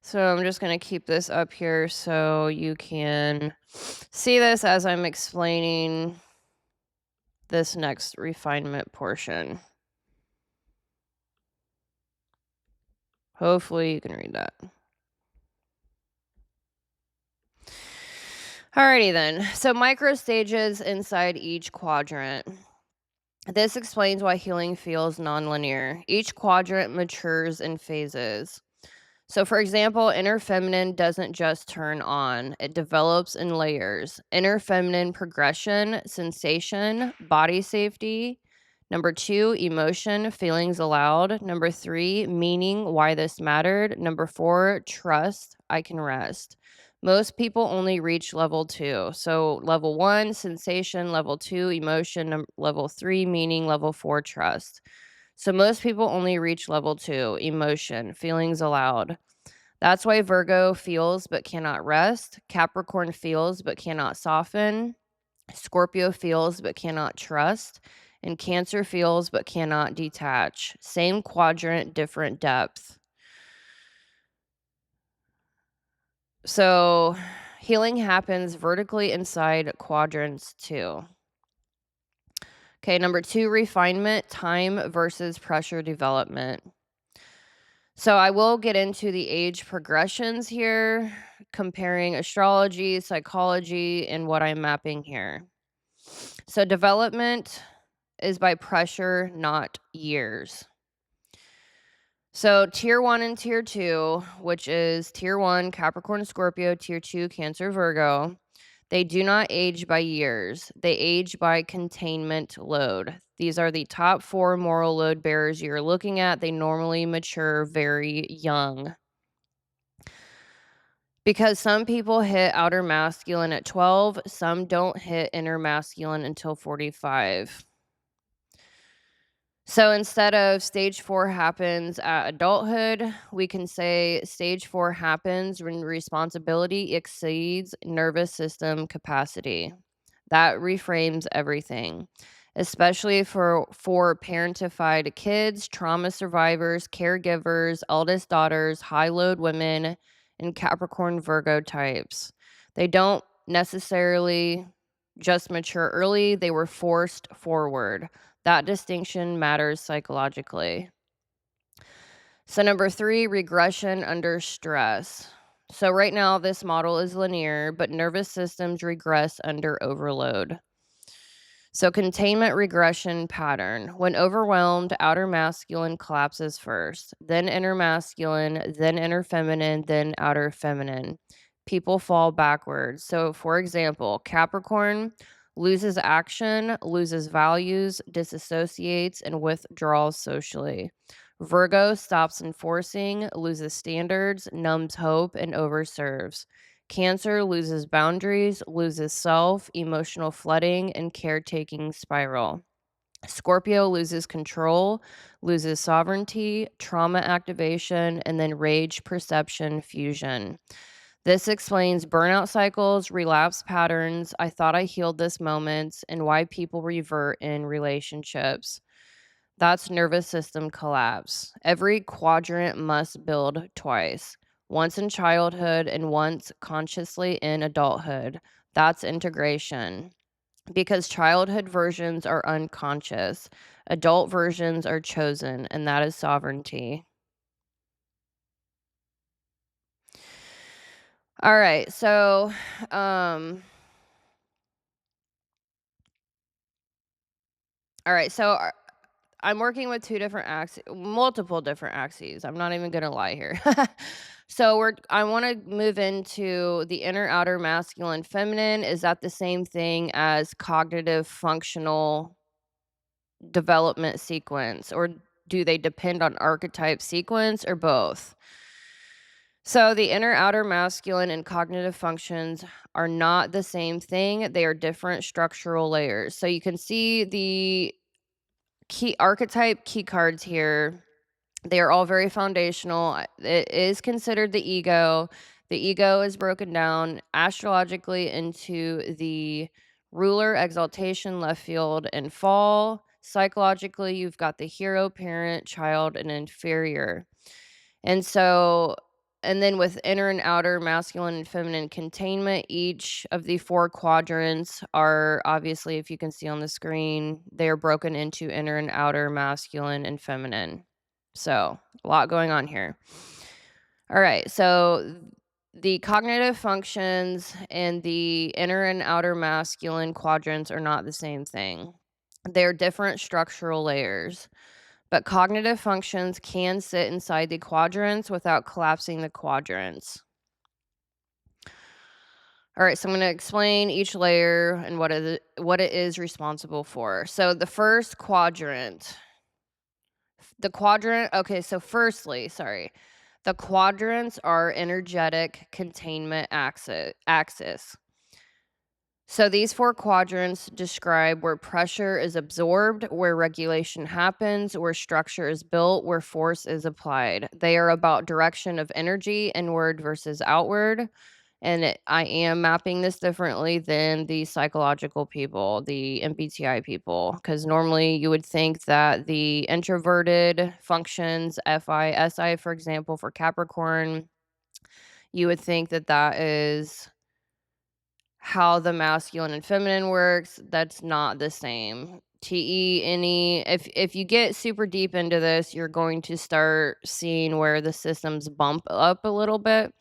So I'm just going to keep this up here so you can see this as I'm explaining this next refinement portion. Hopefully you can read that. Alrighty then. So micro stages inside each quadrant. This explains why healing feels nonlinear. Each quadrant matures in phases. So, for example, inner feminine doesn't just turn on, it develops in layers. Inner feminine progression, sensation, body safety. Number 2, emotion, feelings allowed. Number 3, meaning, why this mattered. Number 4, trust, I can rest. Most people only reach level 2. So, level 1, sensation. Level 2, emotion. Level 3, meaning. Level 4, trust. So most people only reach level 2, emotion, feelings allowed. That's why Virgo feels but cannot rest. Capricorn feels but cannot soften. Scorpio feels but cannot trust. And Cancer feels but cannot detach. Same quadrant, different depth. So healing happens vertically inside quadrants too. Okay, number 2, refinement, time versus pressure development. So I will get into the age progressions here, comparing astrology, psychology, and what I'm mapping here. So development is by pressure, not years. So tier 1 and tier 2, which is tier 1 Capricorn, Scorpio, tier 2 Cancer, Virgo, they do not age by years. They age by containment load. These are the top 4 moral load bearers you're looking at. They normally mature very young. Because some people hit outer masculine at 12, some don't hit inner masculine until 45. So instead of stage 4 happens at adulthood, we can say stage 4 happens when responsibility exceeds nervous system capacity. That reframes everything, especially for parentified kids, trauma survivors, caregivers, eldest daughters, high load women, and Capricorn Virgo types. They don't necessarily just mature early, they were forced forward. That distinction matters psychologically. So number 3, regression under stress. So right now this model is linear, but nervous systems regress under overload. So containment regression pattern. When overwhelmed, outer masculine collapses first, then inner masculine, then inner feminine, then outer feminine. People fall backwards. So for example, Capricorn loses action, loses values, disassociates, and withdraws socially. Virgo stops enforcing, loses standards, numbs hope, and overserves. Cancer loses boundaries, loses self, emotional flooding, and caretaking spiral. Scorpio loses control, loses sovereignty, trauma activation, and then rage perception fusion. This explains burnout cycles, relapse patterns, I thought I healed this moments, and why people revert in relationships. That's nervous system collapse. Every quadrant must build twice, once in childhood and once consciously in adulthood. That's integration. Because childhood versions are unconscious, adult versions are chosen, and that is sovereignty. All right, so um all right, so I'm working with multiple different axes. I'm not even gonna lie here. So I want to move into the inner outer masculine feminine. Is that the same thing as cognitive functional development sequence, or do they depend on archetype sequence, or both? So the inner outer masculine and cognitive functions are not the same thing. They are different structural layers. So you can see the key archetype key cards here. They are all very foundational. It is considered the ego. The ego is broken down astrologically into the ruler, exaltation, left field, and fall. Psychologically, you've got the hero, parent, child, and inferior. And so, and then with inner and outer, masculine and feminine containment, each of the 4 quadrants are obviously, if you can see on the screen, they are broken into inner and outer, masculine and feminine. So, a lot going on here. All right. So, the cognitive functions and the inner and outer masculine quadrants are not the same thing. They're different structural layers. But cognitive functions can sit inside the quadrants without collapsing the quadrants. All right, so I'm going to explain each layer and what it is responsible for. So the first quadrant, okay, so firstly, sorry. The quadrants are energetic containment axis. So these 4 quadrants describe where pressure is absorbed, where regulation happens, where structure is built, where force is applied. They are about direction of energy, inward versus outward. And I am mapping this differently than the psychological people, the MBTI people, because normally you would think that the introverted functions, FI, for example, for Capricorn, you would think that that is how the masculine and feminine works. That's not the same. TE, if you get super deep into this, you're going to start seeing where the systems bump up a little bit.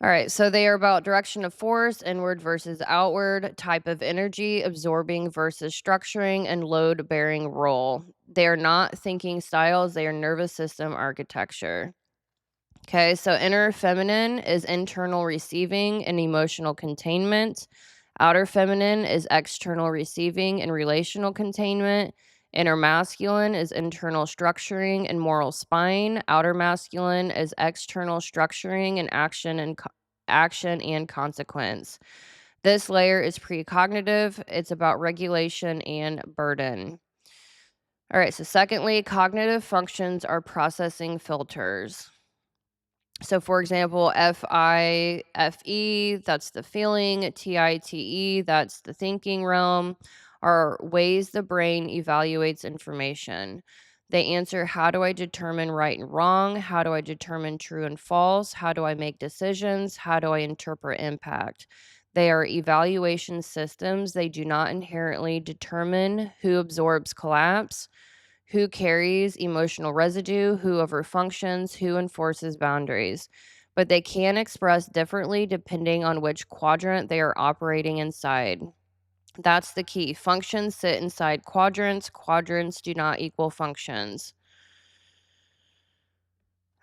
All right, so they are about direction of force, inward versus outward, type of energy, absorbing versus structuring, and load bearing role. They are not thinking styles, they are nervous system architecture. Okay, so inner feminine is internal receiving and emotional containment. Outer feminine is external receiving and relational containment. Inner masculine is internal structuring and moral spine. Outer masculine is external structuring and action and consequence. This layer is precognitive. It's about regulation and burden. All right, so secondly, cognitive functions are processing filters. So, for example, FIFE, that's the feeling, TITE, that's the thinking realm, are ways the brain evaluates information. They answer, how do I determine right and wrong? How do I determine true and false? How do I make decisions? How do I interpret impact? They are evaluation systems. They do not inherently determine who absorbs collapse, who carries emotional residue, who overfunctions, who enforces boundaries. But they can express differently depending on which quadrant they are operating inside. That's the key. Functions sit inside quadrants. Quadrants do not equal functions.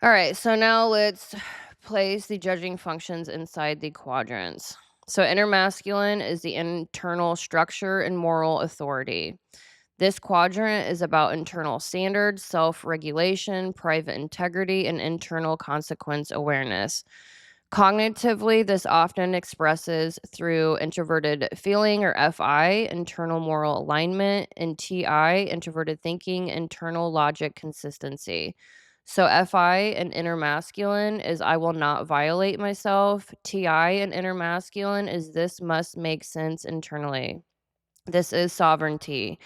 All right, so now let's place the judging functions inside the quadrants. So inner masculine is the internal structure and moral authority. This quadrant is about internal standards, self regulation, private integrity, and internal consequence awareness. Cognitively, this often expresses through introverted feeling or FI, internal moral alignment, and TI, introverted thinking, internal logic consistency. So, FI and inner masculine is I will not violate myself. TI and inner masculine is this must make sense internally. This is sovereignty.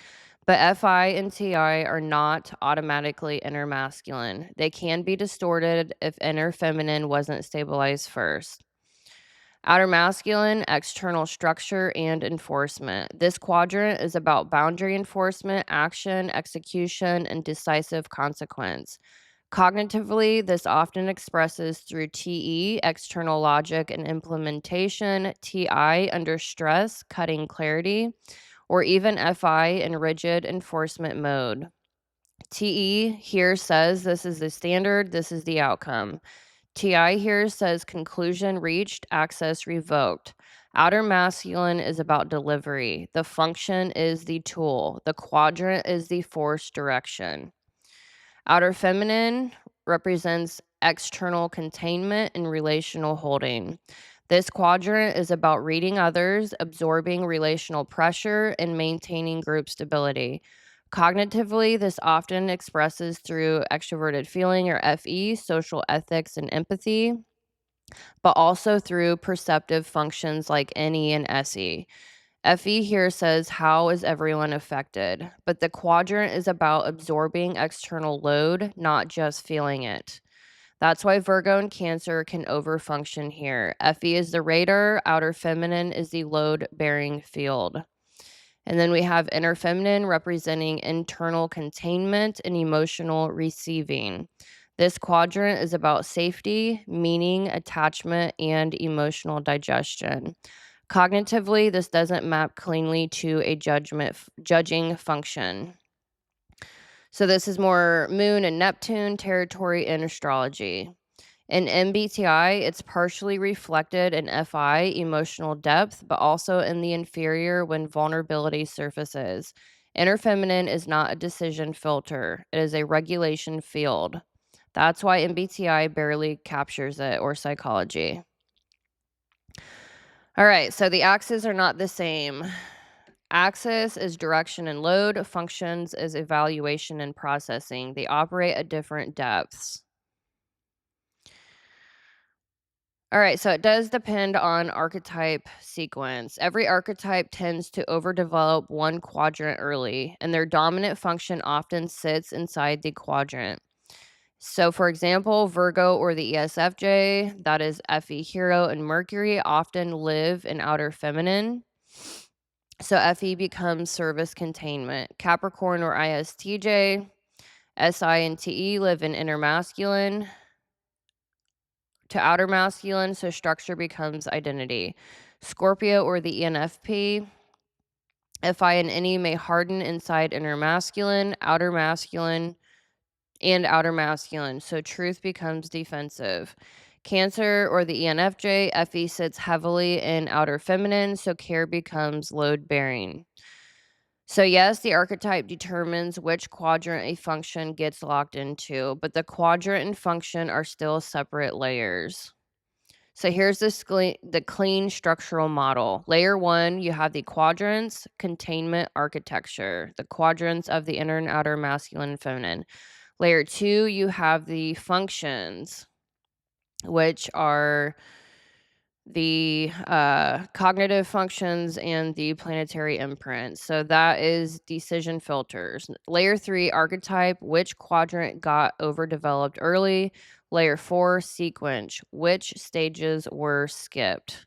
But FI and TI are not automatically inner masculine. They can be distorted if inner feminine wasn't stabilized first. Outer masculine, external structure, and enforcement. This quadrant is about boundary enforcement, action, execution, and decisive consequence. Cognitively, this often expresses through TE, external logic and implementation, TI, under stress, cutting clarity, or even FI in rigid enforcement mode. TE here says this is the standard, this is the outcome. TI here says conclusion reached, access revoked. Outer masculine is about delivery. The function is the tool. The quadrant is the force direction. Outer feminine represents external containment and relational holding. This quadrant is about reading others, absorbing relational pressure, and maintaining group stability. Cognitively, this often expresses through extroverted feeling or FE, social ethics and empathy, but also through perceptive functions like NE and SE. FE here says, how is everyone affected? But the quadrant is about absorbing external load, not just feeling it. That's why Virgo and Cancer can overfunction here. FE is the radar, outer feminine is the load-bearing field. And then we have inner feminine representing internal containment and emotional receiving. This quadrant is about safety, meaning, attachment, and emotional digestion. Cognitively, this doesn't map cleanly to a judging function. So this is more Moon and Neptune territory in astrology. In MBTI, it's partially reflected in FI, emotional depth, but also in the inferior when vulnerability surfaces. Inner feminine is not a decision filter, it is a regulation field. That's why MBTI barely captures it, or psychology. All right, so the axes are not the same. Axis is direction and load, functions is evaluation and processing. They operate at different depths. All right, so it does depend on archetype sequence. Every archetype tends to overdevelop one quadrant early, and their dominant function often sits inside the quadrant. So, for example, Virgo or the ESFJ, that is FE Hero and Mercury, often live in outer feminine. So FE becomes service containment. Capricorn or ISTJ, SI and TE live in inner masculine to outer masculine, so structure becomes identity. Scorpio or the ENFP, FI and NE may harden inside inner masculine, outer masculine, and outer masculine, so truth becomes defensive. Cancer or the ENFJ, FE sits heavily in outer feminine, so care becomes load bearing. So yes, the archetype determines which quadrant a function gets locked into, but the quadrant and function are still separate layers. So here's the clean structural model. Layer 1, you have the quadrants, containment architecture, the quadrants of the inner and outer masculine and feminine. Layer 2, you have the functions, which are the cognitive functions and the planetary imprint. So that is decision filters. Layer 3, archetype, which quadrant got overdeveloped early. Layer 4, sequence, which stages were skipped.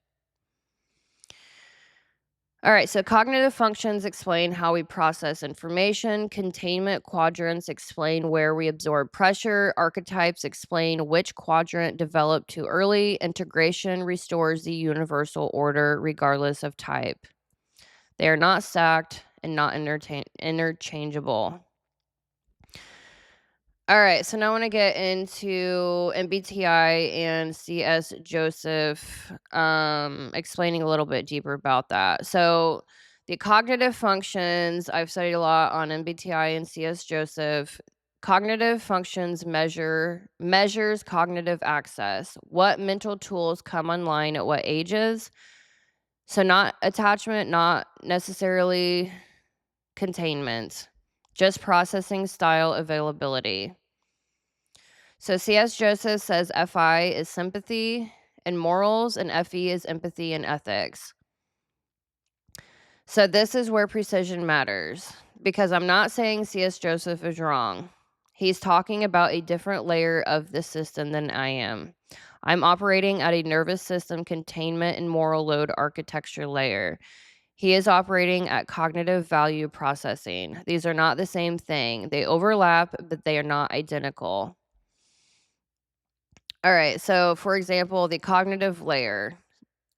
All right, so cognitive functions explain how we process information. Containment quadrants explain where we absorb pressure. Archetypes explain which quadrant developed too early. Integration restores the universal order regardless of type. They are not stacked and not interchangeable. All right, so now I want to get into MBTI and CS Joseph, explaining a little bit deeper about that. So, the cognitive functions, I've studied a lot on MBTI and CS Joseph. Cognitive functions measures cognitive access. What mental tools come online at what ages? So, not attachment, not necessarily containment, just processing style availability. So CS Joseph says FI is sympathy and morals, and FE is empathy and ethics. So this is where precision matters, because I'm not saying CS Joseph is wrong. He's talking about a different layer of the system than I am. I'm operating at a nervous system containment and moral load architecture layer. He is operating at cognitive value processing. These are not the same thing. They overlap, but they are not identical. All right, so for example, the cognitive layer.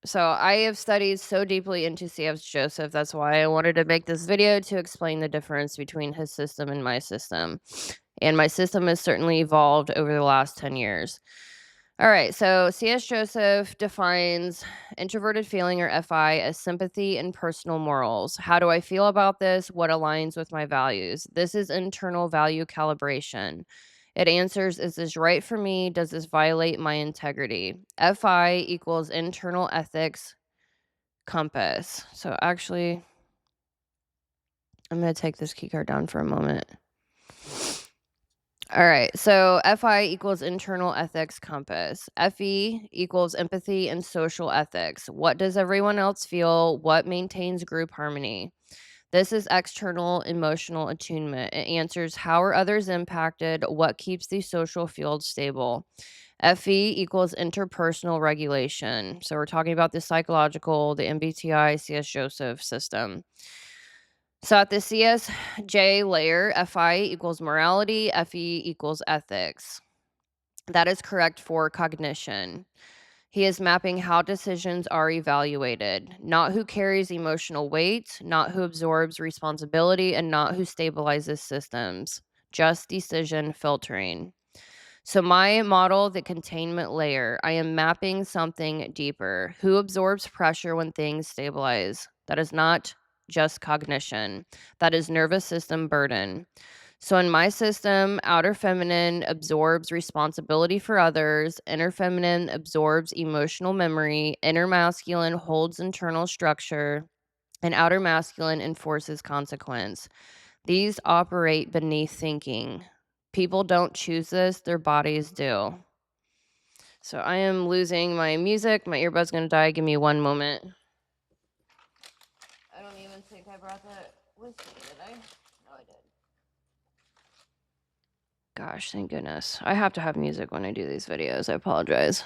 So I have studied so deeply into C.F. Joseph. That's why I wanted to make this video to explain the difference between his system and my system. And my system has certainly evolved over the last 10 years. All right, so C.S. Joseph defines introverted feeling, or FI, as sympathy and personal morals. How do I feel about this? What aligns with my values? This is internal value calibration. It answers, is this right for me? Does this violate my integrity? FI equals internal ethics compass. So actually, I'm going to take this key card down for a moment. All right, so FI equals internal ethics compass. FE equals empathy and social ethics. What does everyone else feel? What maintains group harmony? This is external emotional attunement. It answers, how are others impacted? What keeps the social field stable? FE equals interpersonal regulation. So we're talking about the psychological, the MBTI, CS Joseph system. So at the CSJ layer, FI equals morality, FE equals ethics. That is correct for cognition. He is mapping how decisions are evaluated, not who carries emotional weight, not who absorbs responsibility, and not who stabilizes systems, just decision filtering. So my model, the containment layer, I am mapping something deeper. Who absorbs pressure when things stabilize? That is not just cognition. That is nervous system burden. So in my system, outer feminine absorbs responsibility for others, inner feminine absorbs emotional memory, inner masculine holds internal structure, and outer masculine enforces consequence. These operate beneath thinking. People don't choose this, their bodies do. So I am losing my music. My earbud's going to die. Give me one moment. I don't even think I brought that with me, did I? No, I did. Gosh, thank goodness. I have to have music when I do these videos. I apologize.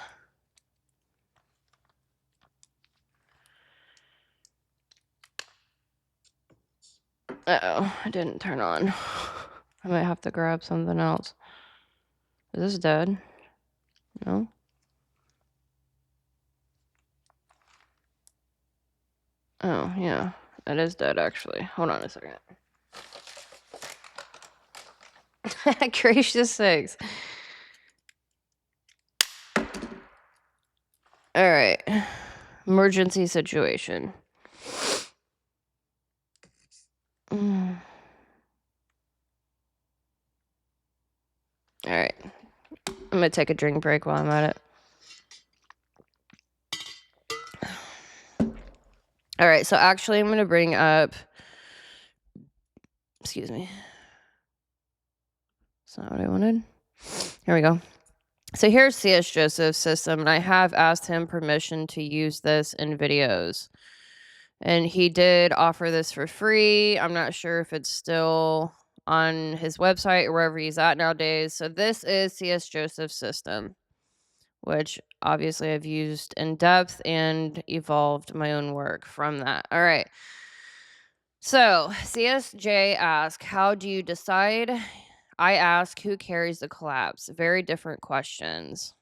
Uh-oh, it didn't turn on. I might have to grab something else. Is this dead? No? Oh, yeah. It is dead, actually. Hold on a second. Gracious sakes. All right. Emergency situation. All right. I'm going to take a drink break while I'm at it. All right. So actually, I'm going to bring up, excuse me. That's not what I wanted. Here we go. So here's C.S. Joseph's system, and I have asked him permission to use this in videos. And he did offer this for free. I'm not sure if it's still on his website or wherever he's at nowadays. So this is C.S. Joseph's system, which obviously I've used in depth and evolved my own work from that. All right. So CSJ asks, how do you decide? I ask, who carries the collapse? Very different questions.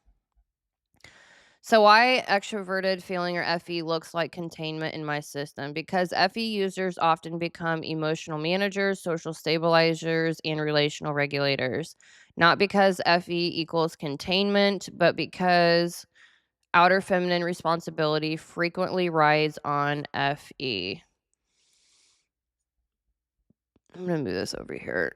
So why extroverted feeling or FE looks like containment in my system? Because FE users often become emotional managers, social stabilizers, and relational regulators. Not because FE equals containment, but because outer feminine responsibility frequently rides on FE. I'm going to move this over here.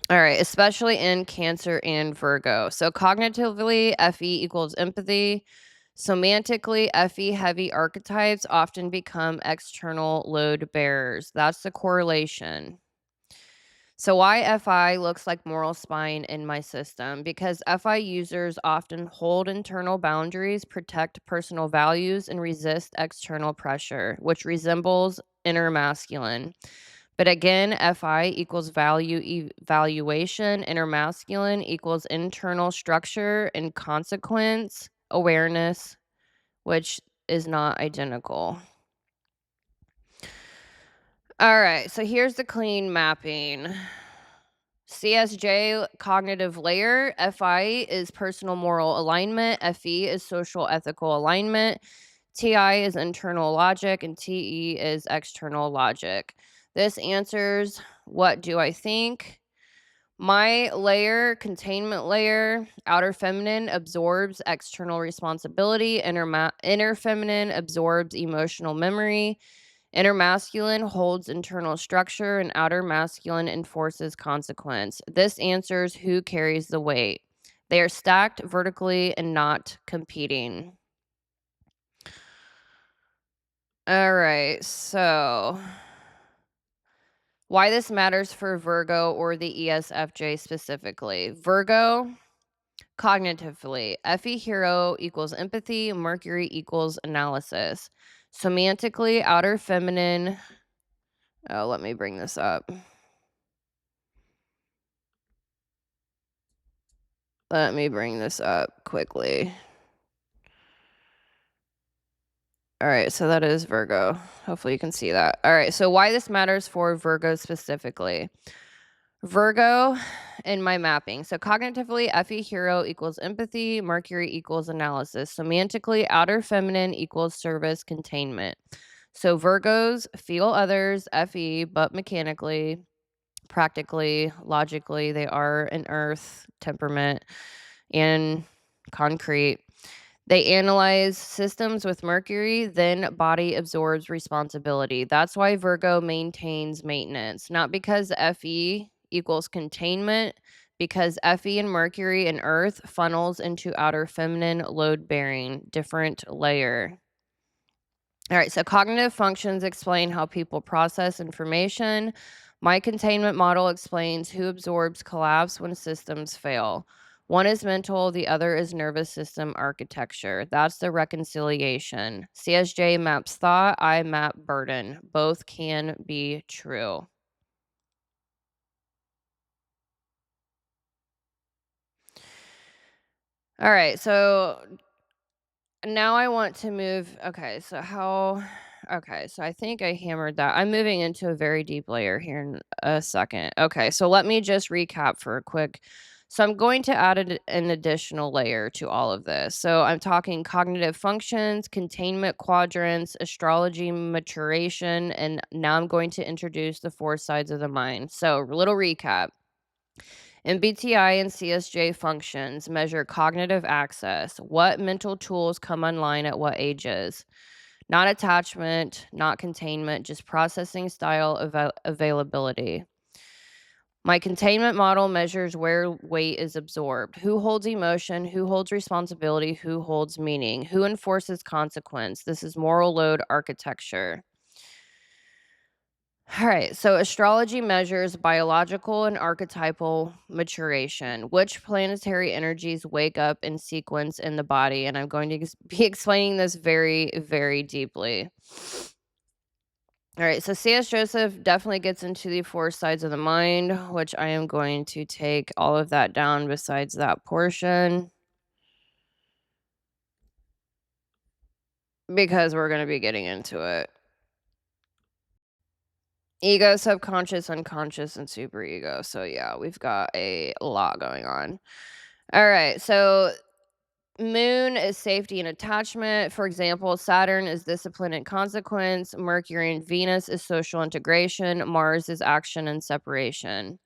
All right, especially in Cancer and Virgo. So cognitively, FE equals empathy. Semantically, FE heavy archetypes often become external load bearers. That's the correlation. So why FI looks like moral spine in my system? Because FI users often hold internal boundaries, protect personal values, and resist external pressure, which resembles inner masculine. But again, FI equals value evaluation, inner masculine equals internal structure and consequence, awareness, which is not identical. All right, so here's the clean mapping. CSJ, cognitive layer. FI is personal moral alignment. FE is social ethical alignment. TI is internal logic, and TE is external logic. This answers, what do I think? My layer, containment layer, outer feminine absorbs external responsibility. Inner feminine absorbs emotional memory. Inner masculine holds internal structure, and outer masculine enforces consequence. This answers who carries the weight. They are stacked vertically and not competing. All right, so why this matters for Virgo or the ESFJ specifically. Virgo, cognitively, FE hero equals empathy, Mercury equals analysis. Semantically, outer feminine. Oh, let me bring this up. Let me bring this up quickly. All right, so that is Virgo. Hopefully you can see that. All right, so why this matters for Virgo specifically. Virgo in my mapping. So cognitively, FE hero equals empathy, Mercury equals analysis. Semantically, outer feminine equals service containment. So Virgos feel others, FE, but mechanically, practically, logically, they are an earth temperament and concrete. They analyze systems with Mercury, then body absorbs responsibility. That's why Virgo maintains maintenance, not because FE equals containment, because FE and Mercury and Earth funnels into outer feminine load bearing, different layer. All right, so cognitive functions explain how people process information. My containment model explains who absorbs collapse when systems fail. One is mental, the other is nervous system architecture. That's the reconciliation. CSJ maps thought, I map burden. Both can be true. All right, so Now I want to move. Okay, so how? Okay, so I think I hammered that. I'm moving into a very deep layer here in a second. Okay, so let me just recap for a quick. So I'm going to add an additional layer to all of this. So I'm talking cognitive functions, containment quadrants, astrology maturation, and now I'm going to introduce the four sides of the mind. So, little recap. MBTI and CSJ functions measure cognitive access. What mental tools come online at what ages? Not attachment, not containment, just processing style availability. My containment model measures where weight is absorbed. Who holds emotion? Who holds responsibility? Who holds meaning? Who enforces consequence? This is moral load architecture. All right, so astrology measures biological and archetypal maturation. Which planetary energies wake up in sequence in the body? And I'm going to be explaining this very, very deeply. All right, so C.S. Joseph definitely gets into the four sides of the mind, which I am going to take all of that down besides that portion because we're going to be getting into it. Ego, subconscious, unconscious, and superego. So yeah, we've got a lot going on. All right, so Moon is safety and attachment. For example, Saturn is discipline and consequence. Mercury and Venus is social integration. Mars is action and separation.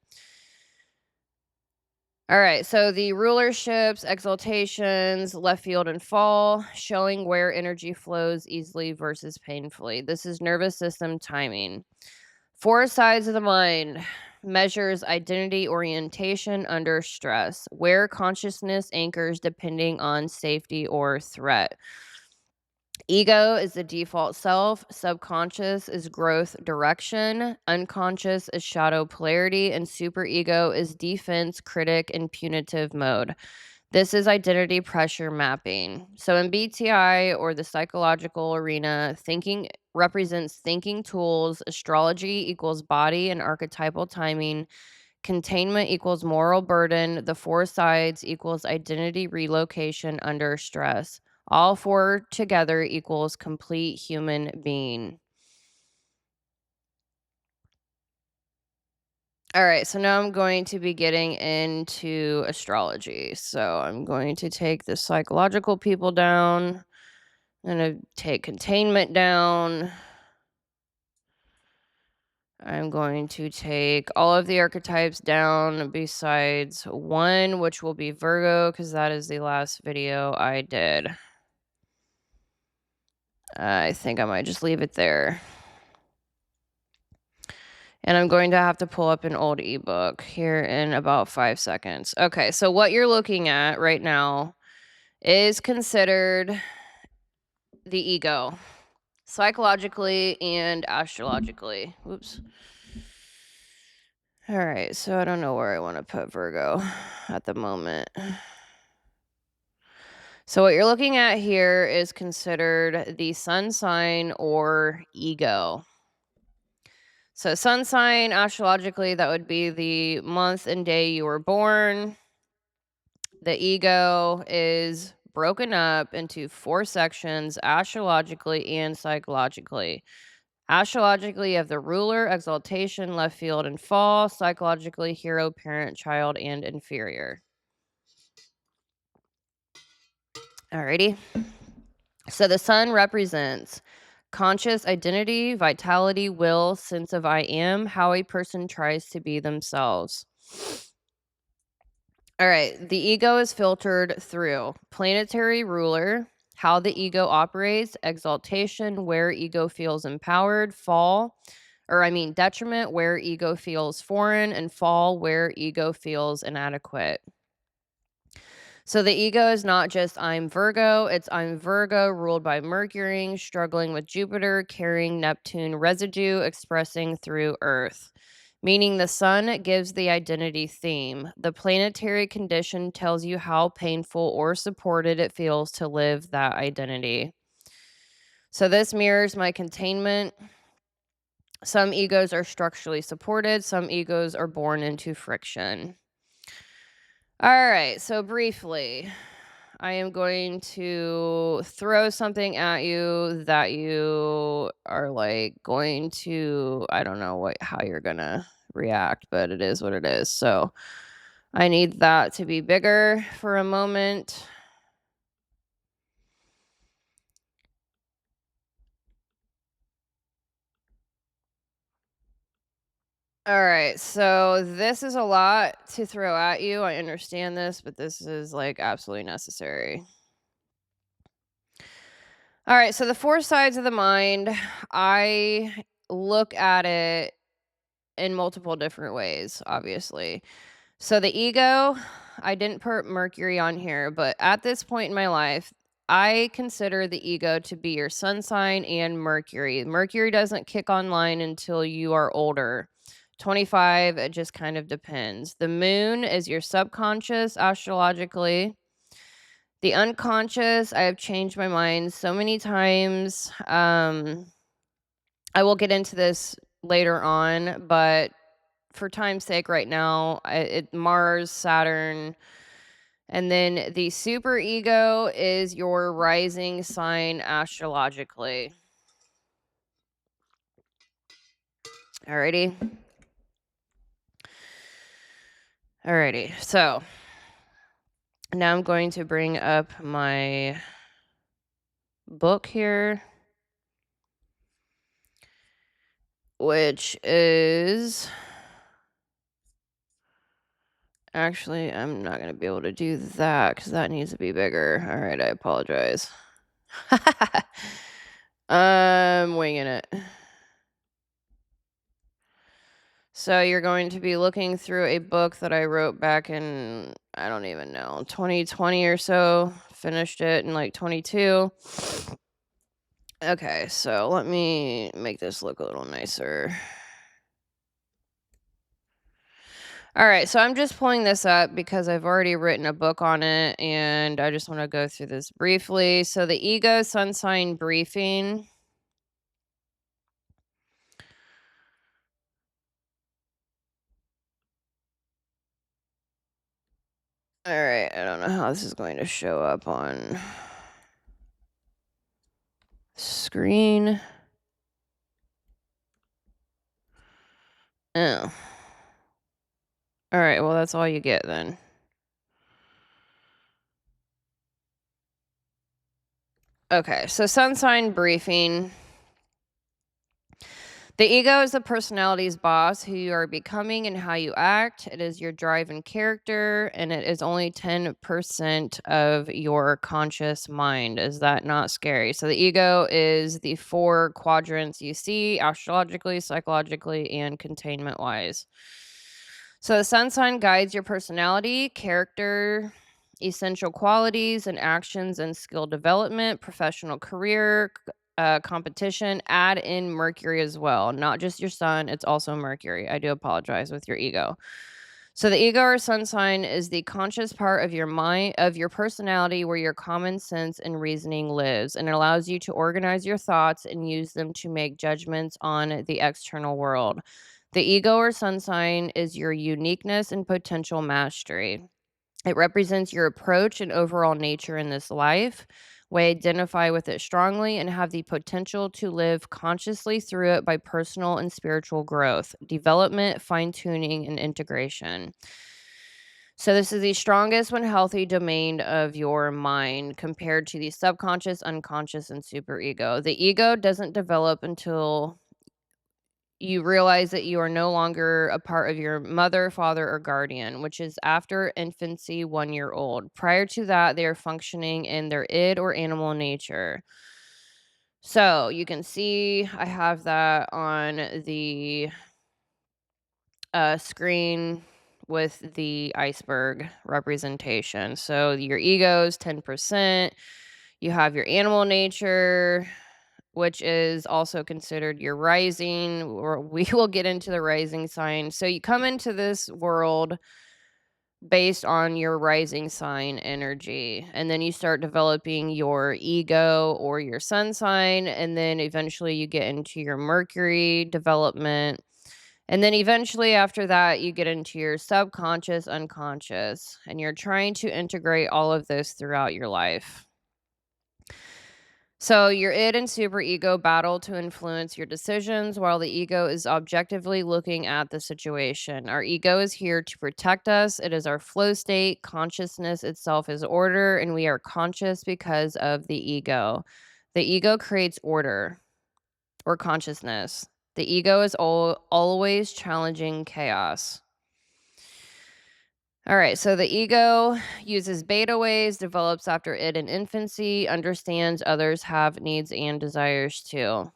All right, so the rulerships, exaltations, left field and fall, showing where energy flows easily versus painfully. This is nervous system timing. Four sides of the mind measures identity orientation under stress, where consciousness anchors depending on safety or threat. Ego is the default self, subconscious is growth direction, unconscious is shadow polarity, and superego is defense, critic, and punitive mode. This is identity pressure mapping. So in BTI or the psychological arena, thinking represents thinking tools, astrology equals body and archetypal timing, containment equals moral burden, the four sides equals identity relocation under stress. All four together equals complete human being. All right, so now I'm going to be getting into astrology. So I'm going to take the psychological people down. I'm going to take containment down. I'm going to take all of the archetypes down besides one, which will be Virgo, because that is the last video I did. I think I might just leave it there. And I'm going to have to pull up an old ebook here in about 5 seconds. Okay, so what you're looking at right now is considered the ego, psychologically and astrologically. Oops. All right, so I don't know where I want to put Virgo at the moment. So what you're looking at here is considered the sun sign or ego. So sun sign, astrologically, that would be the month and day you were born. The ego is broken up into 4 sections, astrologically and psychologically. Astrologically, you have the ruler, exaltation, left field, and fall. Psychologically, hero, parent, child, and inferior. Alrighty. So the sun represents conscious identity, vitality, will, sense of I am, how a person tries to be themselves. All right, the ego is filtered through planetary ruler, how the ego operates, exaltation, where ego feels empowered, detriment, where ego feels foreign, and fall, where ego feels inadequate. So the ego is not just I'm Virgo, it's I'm Virgo ruled by Mercury, struggling with Jupiter, carrying Neptune residue, expressing through Earth. Meaning the sun gives the identity theme. The planetary condition tells you how painful or supported it feels to live that identity. So this mirrors my containment. Some egos are structurally supported, some egos are born into friction. All right, so briefly, I am going to throw something at you that you are like going to, I don't know how you're gonna react, but it is what it is. So I need that to be bigger for a moment. All right, so this is a lot to throw at you. I understand this, but this is like absolutely necessary. All right, so the four sides of the mind, I look at it in multiple different ways, obviously. So the ego, I didn't put Mercury on here, but at this point in my life, I consider the ego to be your sun sign and Mercury. Mercury doesn't kick online until you are older. 25, it just kind of depends. The moon is your subconscious astrologically. The unconscious, I have changed my mind so many times. I will get into this later on, but for time's sake right now, Mars, Saturn, and then the super ego is your rising sign astrologically. Alrighty. Alrighty. So now I'm going to bring up my book here, which is actually, I'm not going to be able to do that because that needs to be bigger. All right, I apologize. I'm winging it. So you're going to be looking through a book that I wrote back in, I don't even know, 2020 or so. Finished it in like 22. Okay, so let me make this look a little nicer. All right, so I'm just pulling this up because I've already written a book on it, and I just want to go through this briefly. So the ego sun sign briefing. All right, I don't know how this is going to show up on screen. Oh. All right, well, that's all you get then. Okay, so sun sign briefing. The ego is the personality's boss, who you are becoming and how you act. It is your drive and character, and it is only 10% of your conscious mind. Is that not scary? So the ego is the four quadrants you see astrologically, psychologically, and containment wise. So the sun sign guides your personality, character, essential qualities and actions and skill development, professional career, competition. Add in Mercury as well, not just your sun, it's also Mercury. I do apologize with your ego. So the ego or sun sign is the conscious part of your mind, of your personality, where your common sense and reasoning lives, and it allows you to organize your thoughts and use them to make judgments on the external world. The ego or sun sign is your uniqueness and potential mastery. It represents your approach and overall nature in this life. We identify with it strongly and have the potential to live consciously through it by personal and spiritual growth, development, fine tuning, and integration. So, this is the strongest when healthy domain of your mind compared to the subconscious, unconscious, and superego. The ego doesn't develop until you realize that you are no longer a part of your mother, father, or guardian, which is after infancy, 1 year old. Prior to that, they are functioning in their id or animal nature. So you can see I have that on the screen with the iceberg representation. So your ego is 10%. You have your animal nature, which is also considered your rising, or we will get into the rising sign. So you come into this world based on your rising sign energy, and then you start developing your ego or your sun sign, and then eventually you get into your Mercury development, And then eventually after that, you get into your subconscious unconscious, and you're trying to integrate all of this throughout your life. So your id and superego battle to influence your decisions while the ego is objectively looking at the situation. Our ego is here to protect us. It is our flow state. Consciousness itself is order, and we are conscious because of the ego. The ego creates order or consciousness. The ego is always challenging chaos. All right, so the ego uses beta ways, develops after id in infancy, understands others have needs and desires too.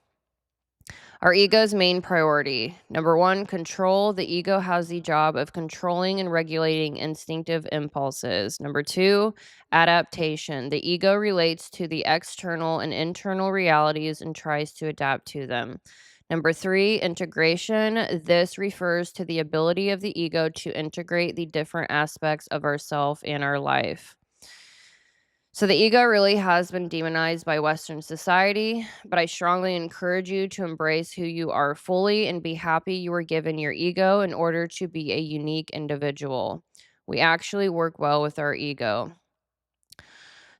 Our ego's main priority. Number one, control. The ego has the job of controlling and regulating instinctive impulses. Number two, adaptation. The ego relates to the external and internal realities and tries to adapt to them. Number three, integration. This refers to the ability of the ego to integrate the different aspects of ourself and our life. So the ego really has been demonized by Western society, but I strongly encourage you to embrace who you are fully and be happy you were given your ego in order to be a unique individual. We actually work well with our ego.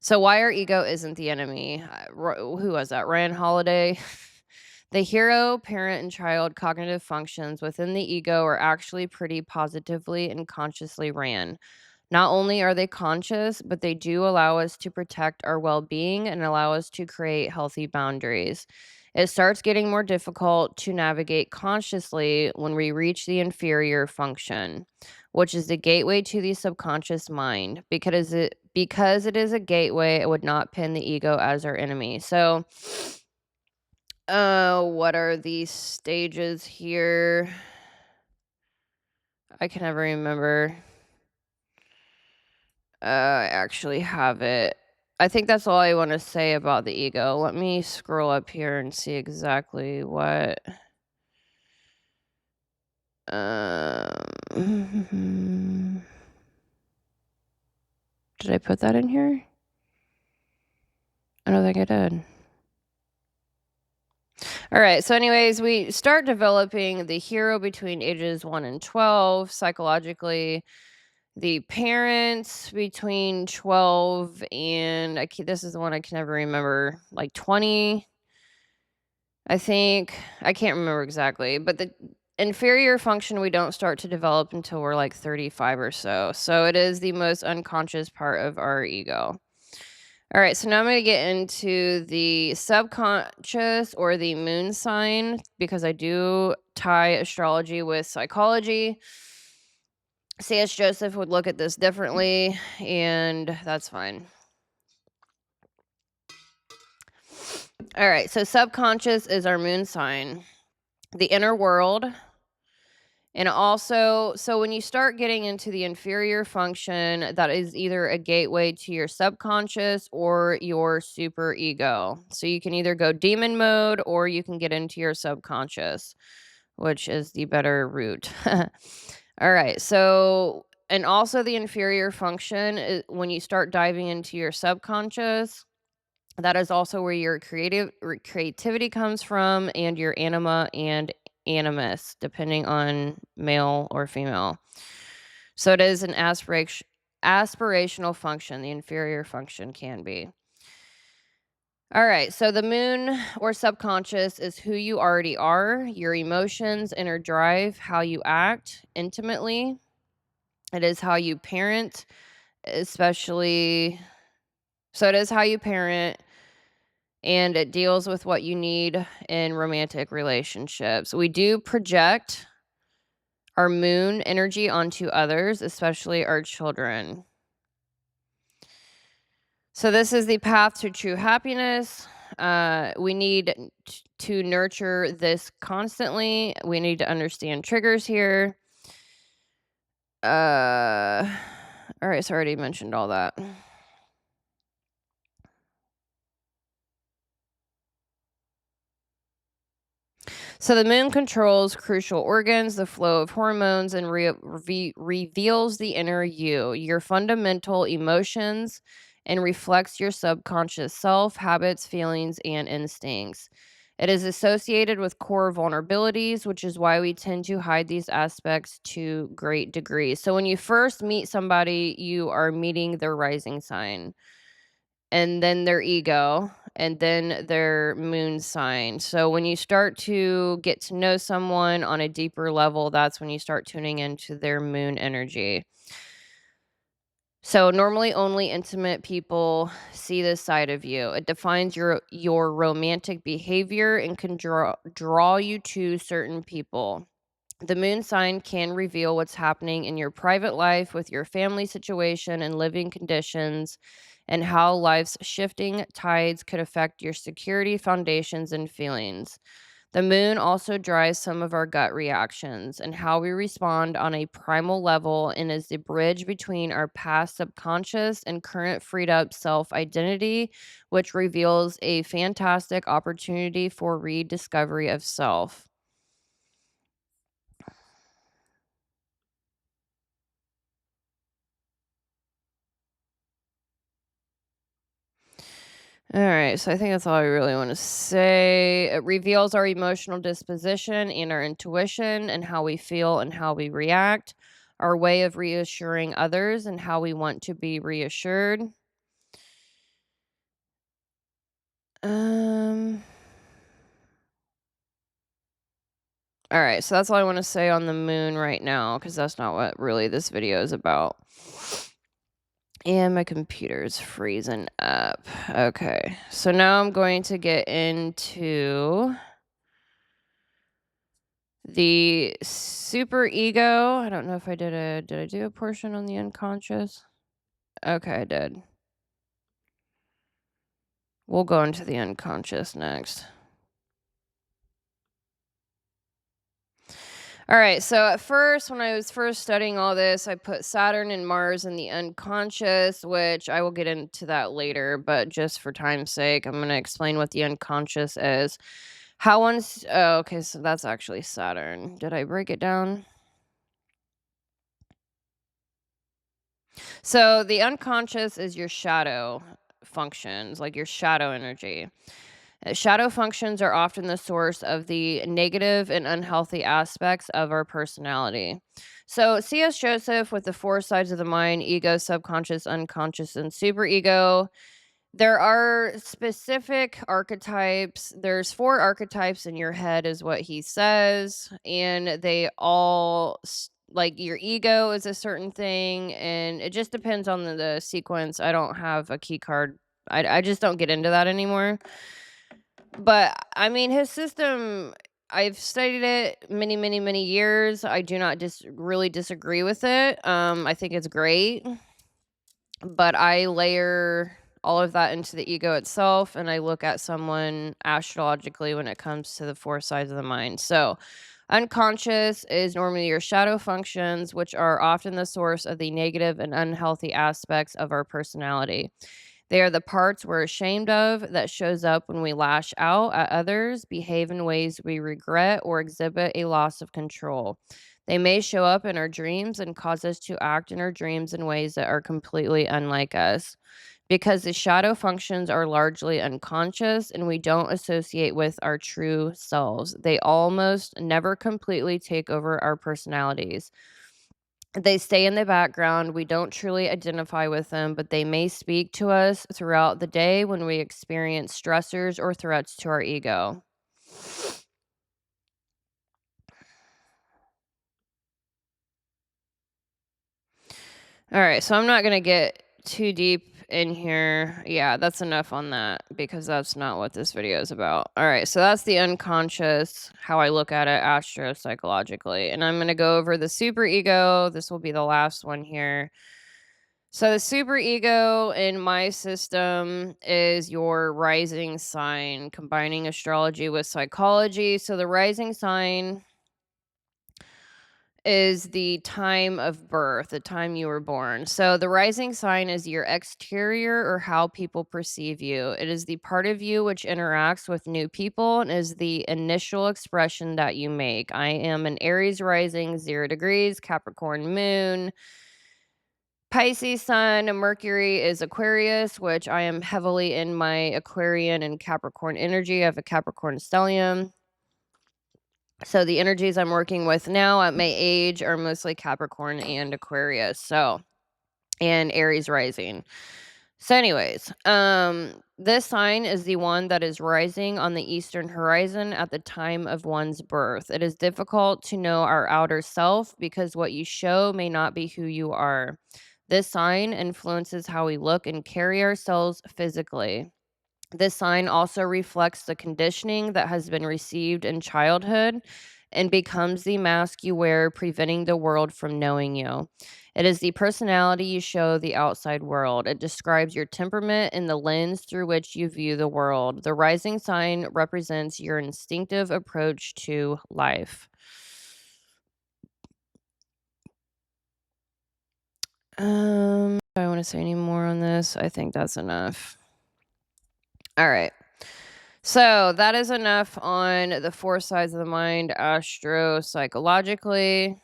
So why our ego isn't the enemy? Who was that? Ryan Holiday. The hero, parent, and child cognitive functions within the ego are actually pretty positively and consciously ran. Not only are they conscious, but they do allow us to protect our well being and allow us to create healthy boundaries. It starts getting more difficult to navigate consciously when we reach the inferior function, which is the gateway to the subconscious mind. Because it is a gateway, it would not pin the ego as our enemy. So, what are these stages here? I can never remember. I actually have it. I think that's all I want to say about the ego. Let me scroll up here and see exactly what. Did I put that in here? I don't think I did. All right. So, anyways, we start developing the hero between ages 1 and 12 psychologically. The parents between 12 and this is the one I can never remember, like 20. I think I can't remember exactly, but the inferior function we don't start to develop until we're like 35 or so. So it is the most unconscious part of our ego. All right, so now I'm going to get into the subconscious or the moon sign because I do tie astrology with psychology. C.S. Joseph would look at this differently, and that's fine. All right, so subconscious is our moon sign, the inner world. And also, so when you start getting into the inferior function, that is either a gateway to your subconscious or your super ego. So you can either go demon mode or you can get into your subconscious, which is the better route. All right, so and also the inferior function is when you start diving into your subconscious. That is also where your creativity comes from and your anima and animus, depending on male or female. So it is an aspirational function. The inferior function can be. All right. So the moon or subconscious is who you already are, your emotions, inner drive, how you act intimately. It is how you parent, especially. So it is how you parent. And it deals with what you need in romantic relationships. We do project our moon energy onto others, especially our children. So this is the path to true happiness. We need to nurture this constantly. We need to understand triggers here. All right, so I already mentioned all that. So the moon controls crucial organs, the flow of hormones, and reveals the inner you, your fundamental emotions, and reflects your subconscious self, habits, feelings, and instincts. It is associated with core vulnerabilities, which is why we tend to hide these aspects to great degrees. So when you first meet somebody, you are meeting their rising sign, and then their ego, and then their moon sign. So when you start to get to know someone on a deeper level, that's when you start tuning into their moon energy. So normally only intimate people see this side of you. It defines your romantic behavior and can draw you to certain people. The moon sign can reveal what's happening in your private life with your family situation and living conditions, and how life's shifting tides could affect your security, foundations, and feelings. The moon also drives some of our gut reactions and how we respond on a primal level, and is the bridge between our past subconscious and current freed up self identity, which reveals a fantastic opportunity for rediscovery of self. All right, so I think that's all I really want to say. It reveals our emotional disposition and our intuition and how we feel and how we react, our way of reassuring others and how we want to be reassured. Um all right, so that's all I want to say on the moon right now, because that's not what really this video is about. And my computer's freezing up. Okay, so now I'm going to get into the super ego. I don't know if I did I do a portion on the unconscious? Okay, I did. We'll go into the unconscious next. All right, so at first, when I was first studying all this, I put Saturn and Mars in the unconscious, which I will get into that later, but just for time's sake, I'm going to explain what the unconscious is. How one's, oh, okay, so that's actually Saturn. Did I break it down? So the unconscious is your shadow functions, like your shadow energy. Shadow functions are often the source of the negative and unhealthy aspects of our personality. So, C.S. Joseph with the four sides of the mind: ego, subconscious, unconscious, and superego. There are specific archetypes. There's four archetypes in your head, is what he says. And they all, like, your ego is a certain thing. And it just depends on the sequence. I don't have a key card. I just don't get into that anymore. But I mean, his system, I've studied it many, many, many years. I do not really disagree with it. I think it's great, but I layer all of that into the ego itself, and I look at someone astrologically when it comes to the four sides of the mind. So, unconscious is normally your shadow functions, which are often the source of the negative and unhealthy aspects of our personality. They are the parts we're ashamed of that shows up when we lash out at others, behave in ways we regret, or exhibit a loss of control. They may show up in our dreams and cause us to act in our dreams in ways that are completely unlike us. Because the shadow functions are largely unconscious and we don't associate with our true selves, they almost never completely take over our personalities. They stay in the background. We don't truly identify with them, but they may speak to us throughout the day when we experience stressors or threats to our ego. All right, so I'm not going to get too deep in here. Yeah, that's enough on that because that's not what this video is about. All right, so that's the unconscious, how I look at it astro-psychologically. And I'm going to go over the superego. This will be the last one here. So the superego in my system is your rising sign, combining astrology with psychology. So the rising sign is the time of birth, the time you were born. So the rising sign is your exterior, or how people perceive you. It is the part of you which interacts with new people and is the initial expression that you make. I am an Aries rising, 0 degrees, Capricorn moon. Pisces sun, Mercury is Aquarius, which I am heavily in my Aquarian and Capricorn energy. I have a Capricorn stellium. So the energies I'm working with now at my age are mostly Capricorn and Aquarius. So, and Aries rising. So anyways, this sign is the one that is rising on the eastern horizon at the time of one's birth. It is difficult to know our outer self because what you show may not be who you are. This sign influences how we look and carry ourselves physically. This sign also reflects the conditioning that has been received in childhood and becomes the mask you wear, preventing the world from knowing you. It is the personality you show the outside world. It describes your temperament and the lens through which you view the world. The rising sign represents your instinctive approach to life. Do I want to say any more on this? I think that's enough. All right. So that is enough on the 4 sides of the mind astro-psychologically.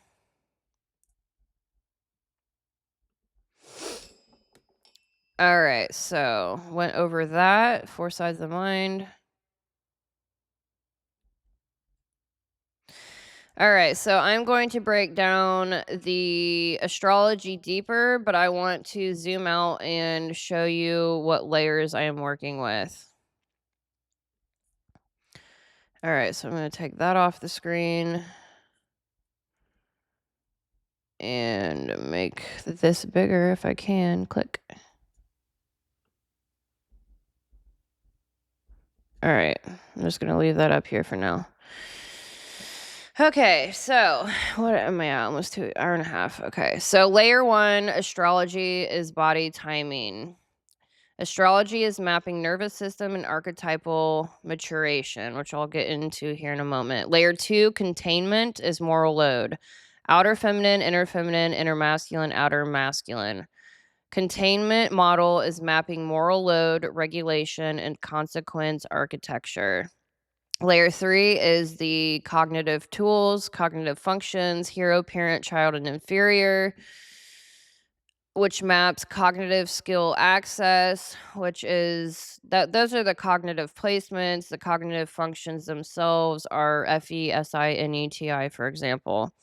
All right, so went over that, 4 sides of the mind. All right, so I'm going to break down the astrology deeper, but I want to zoom out and show you what layers I am working with. All right, so I'm going to take that off the screen and make this bigger if I can. Click. All right, I'm just going to leave that up here for now. Okay, so what am I at? Almost 2 hour and a half. Okay, so layer 1, astrology is body timing. Astrology is mapping nervous system and archetypal maturation, which I'll get into here in a moment. Layer 2, containment, is moral load. Outer feminine, inner masculine, outer masculine. Containment model is mapping moral load, regulation, and consequence architecture. Layer 3 is the cognitive tools, cognitive functions, hero, parent, child, and inferior, which maps cognitive skill access, which is that those are the cognitive placements. The cognitive functions themselves are FESINETI, for example.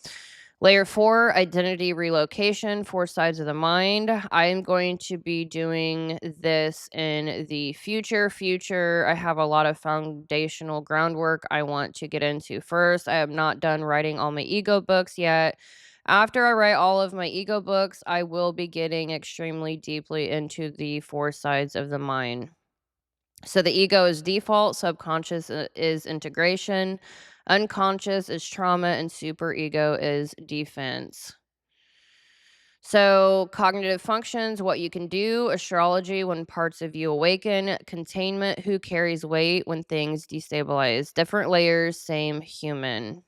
Layer 4, identity relocation, 4 sides of the mind. I am going to be doing this in the future. I have a lot of foundational groundwork I want to get into first. I am not done writing all my ego books yet. After I write all of my ego books, I will be getting extremely deeply into the 4 sides of the mind. So the ego is default, subconscious is integration, unconscious is trauma, and superego is defense. So cognitive functions, what you can do, astrology, when parts of you awaken, containment, who carries weight when things destabilize. Different layers, same human.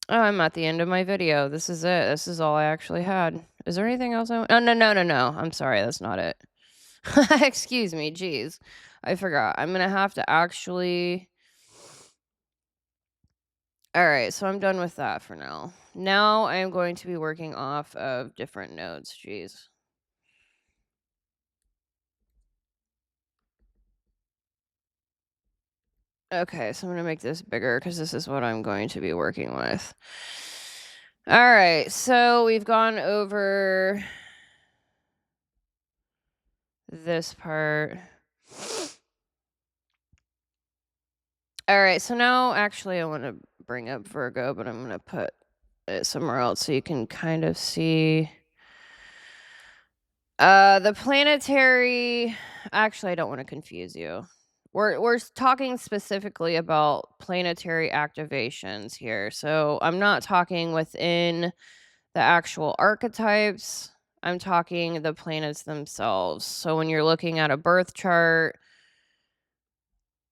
Oh, I'm at the end of my video. This is it. This is all I actually had. Is there anything else Oh, no. I'm sorry. That's not it. Excuse me. Jeez. I forgot. I'm going to have to actually... All right. So I'm done with that for now. Now I am going to be working off of different nodes. Jeez. Okay. So I'm going to make this bigger because this is what I'm going to be working with. All right. So we've gone over this part. All right, so now actually I want to bring up Virgo, but I'm going to put it somewhere else so you can kind of see. The planetary, actually I don't want to confuse you. We're talking specifically about planetary activations here. So I'm not talking within the actual archetypes. I'm talking the planets themselves. So when you're looking at a birth chart,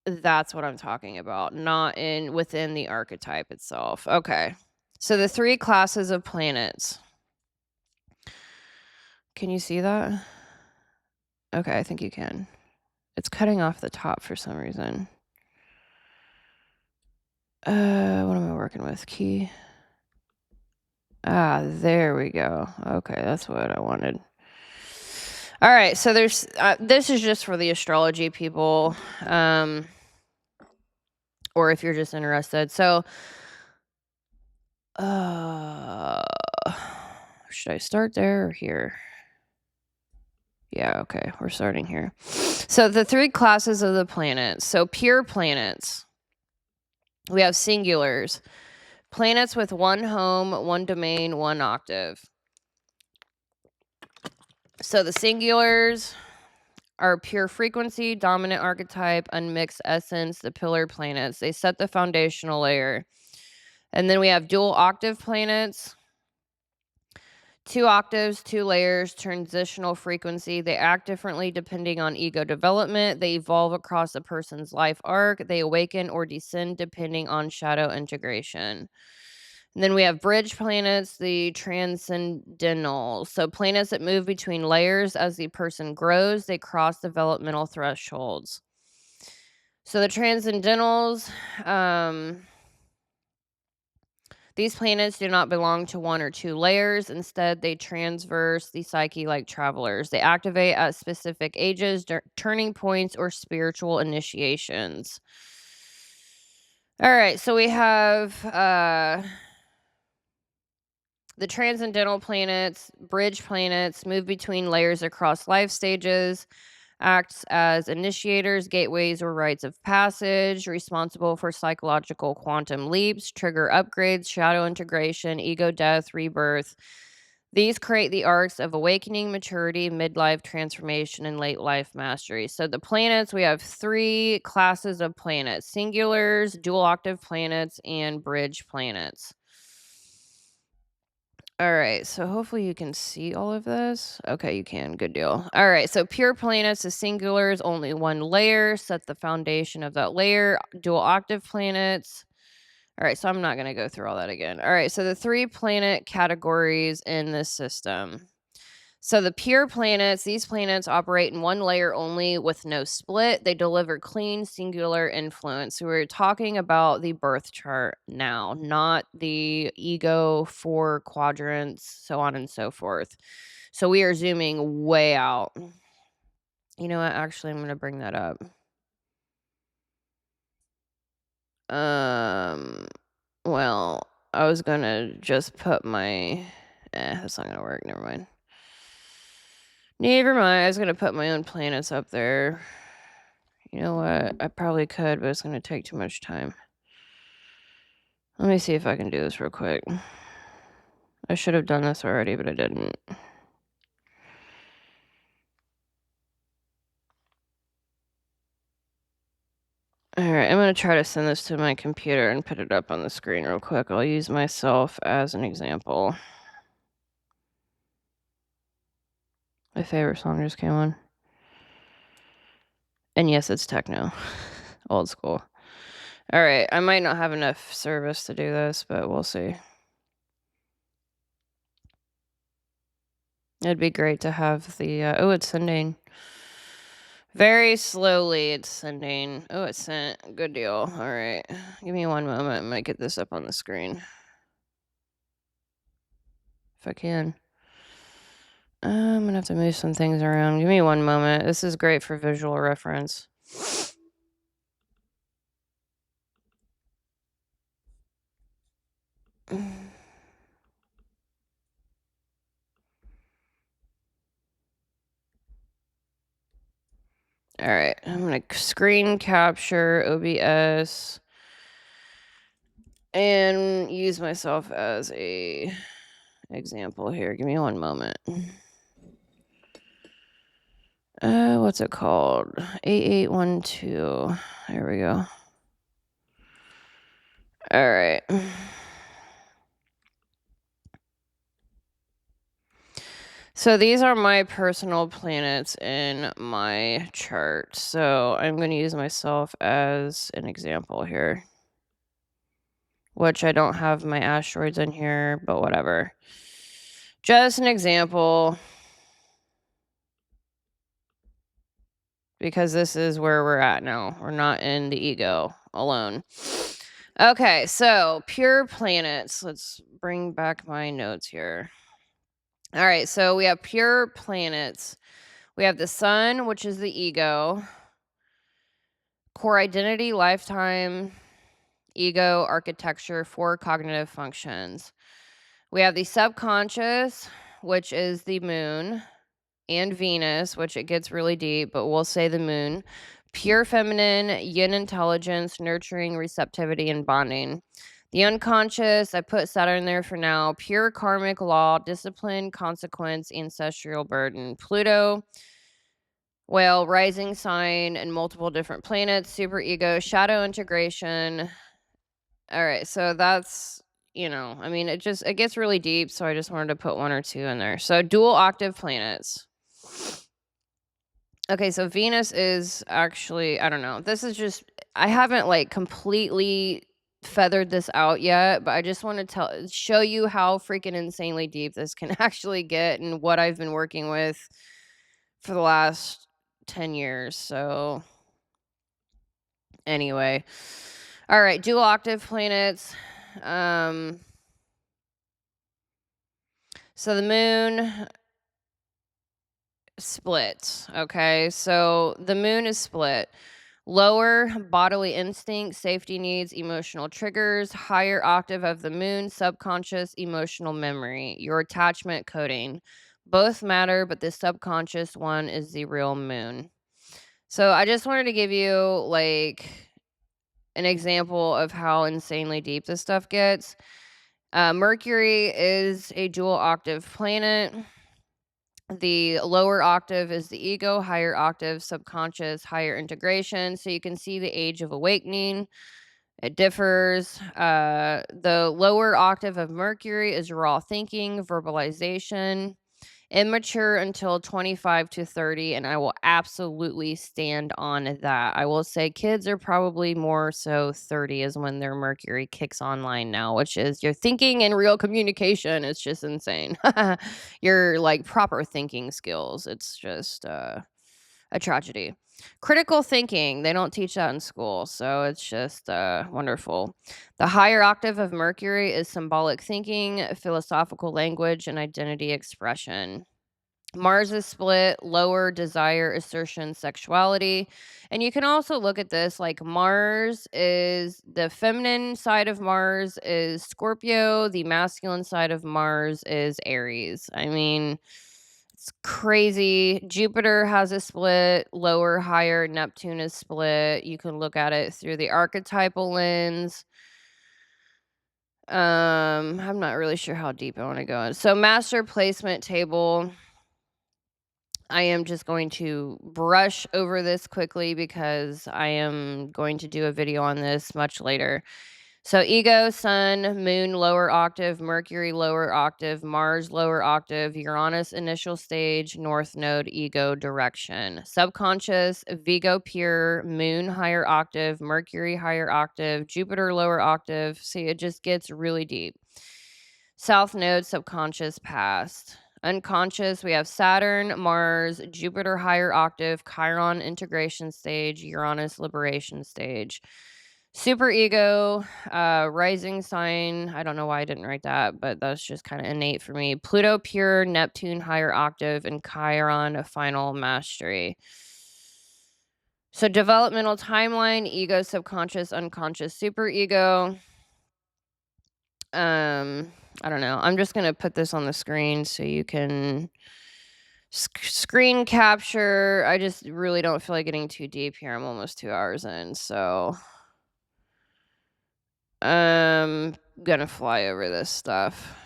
that's what I'm talking about, not within the archetype itself. Okay. So the 3 classes of planets. Can you see that? Okay, I think you can. It's cutting off the top for some reason. What am I working with? Key. There we go. Okay, that's what I wanted. All right, so there's this is just for the astrology people, or if you're just interested. So, should I start there or here? Yeah, okay, we're starting here. So the 3 classes of the planets. So pure planets. We have singulars. Planets with 1 home, 1 domain, 1 octave. So the singulars are pure frequency, dominant archetype, unmixed essence, the pillar planets. They set the foundational layer. And then we have dual octave planets. 2 octaves, 2 layers, transitional frequency. They act differently depending on ego development. They evolve across a person's life arc. They awaken or descend depending on shadow integration. And then we have bridge planets, the transcendental. So planets that move between layers as the person grows, they cross developmental thresholds. So the transcendentals, these planets do not belong to 1 or 2 layers. Instead, they transverse the psyche like travelers. They activate at specific ages, turning points, or spiritual initiations. All right, so we have the transcendental planets, bridge planets, move between layers across life stages, acts as initiators, gateways, or rites of passage, responsible for psychological quantum leaps, trigger upgrades, shadow integration, ego death, rebirth. These create the arcs of awakening, maturity, midlife transformation, and late life mastery. So the planets, we have 3 classes of planets: singulars, dual octave planets, and bridge planets. All right, so hopefully you can see all of this. Okay, you can. Good deal. All right, so pure planets, the singulars, only 1 layer, set the foundation of that layer. Dual octave planets. All right, so I'm not going to go through all that again. All right, so the 3 planet categories in this system. So the pure planets, these planets operate in 1 layer only with no split. They deliver clean, singular influence. So we're talking about the birth chart now, not the ego 4 quadrants, so on and so forth. So we are zooming way out. You know what? Actually, I'm going to bring that up. Well, I was going to just put my that's not going to work. Never mind. I was going to put my own planets up there. You know what? I probably could, but it's going to take too much time. Let me see if I can do this real quick. I should have done this already, but I didn't. Alright, I'm going to try to send this to my computer and put it up on the screen real quick. I'll use myself as an example. My favorite song just came on. And yes, it's techno. Old school. Alright, I might not have enough service to do this, but we'll see. It'd be great to have the... oh, it's sending. Very slowly it's sending. Oh, it's sent. Good deal. All right. Give me 1 moment. I might get this up on the screen. If I can. I'm going to have to move some things around. Give me 1 moment. This is great for visual reference. All right. I'm going to screen capture OBS and use myself as a example here. Give me 1 moment. What's it called? 8812. There we go. All right. So these are my personal planets in my chart. So I'm going to use myself as an example here, which I don't have my asteroids in here, but whatever. Just an example, because this is where we're at now. We're not in the ego alone. Okay, so pure planets. Let's bring back my notes here. All right, so we have pure planets. We have the sun, which is the ego, core identity, lifetime, ego, architecture, four cognitive functions. We have the subconscious, which is the moon, and Venus, which it gets really deep, but we'll say the moon. Pure feminine, yin intelligence, nurturing, receptivity, and bonding. The unconscious, I put Saturn there for now. Pure karmic law, discipline, consequence, ancestral burden. Pluto, well, rising sign and multiple different planets, super ego, shadow integration. All right, so that's, I mean, it gets really deep, so I just wanted to put one or two in there. So dual octave planets. Okay, so Venus is actually, I don't know. This is just, I haven't like completely feathered this out yet, but I just want to show you how freaking insanely deep this can actually get and what I've been working with for the last 10 years. So anyway, all right, dual octave planets. So the moon split. Okay, so the moon is split. Lower bodily instinct, safety needs, emotional triggers. Higher octave of the moon, subconscious emotional memory, your attachment coding. Both matter, but the subconscious one is the real moon. So I just wanted to give you like an example of how insanely deep this stuff gets. Mercury is a dual octave planet. The lower octave is the ego, higher octave, subconscious, higher integration. So you can see the age of awakening. It differs. The lower octave of Mercury is raw thinking, verbalization, immature until 25 to 30. And I will absolutely stand on that. I will say kids are probably more so 30 is when their Mercury kicks online now, which is your thinking and real communication. It's just insane. Your like proper thinking skills. It's just a tragedy. Critical thinking, they don't teach that in school, so it's just wonderful. The higher octave of Mercury is symbolic thinking, philosophical language, and identity expression. Mars is split, lower desire, assertion, sexuality. And you can also look at this like Mars is the feminine side of Mars is Scorpio, the masculine side of Mars is Aries. I mean, it's crazy. Jupiter has a split, lower, higher. Neptune is split. You can look at it through the archetypal lens. I'm not really sure how deep I want to go in. So, master placement table. I am just going to brush over this quickly because I am going to do a video on this much later. So ego, sun, moon, lower octave, Mercury, lower octave, Mars, lower octave, Uranus, initial stage, north node, ego, direction. Subconscious, Vigo, pure, moon, higher octave, Mercury, higher octave, Jupiter, lower octave. See, it just gets really deep. South node, subconscious, past. Unconscious, we have Saturn, Mars, Jupiter, higher octave, Chiron, integration stage, Uranus, liberation stage. Super ego, rising sign. I don't know why I didn't write that, but that's just kind of innate for me. Pluto, pure, Neptune, higher octave, and Chiron, a final mastery. So developmental timeline, ego, subconscious, unconscious, super ego. I don't know. I'm just gonna put this on the screen so you can screen capture. I just really don't feel like getting too deep here. I'm almost 2 hours in, so I'm gonna fly over this stuff.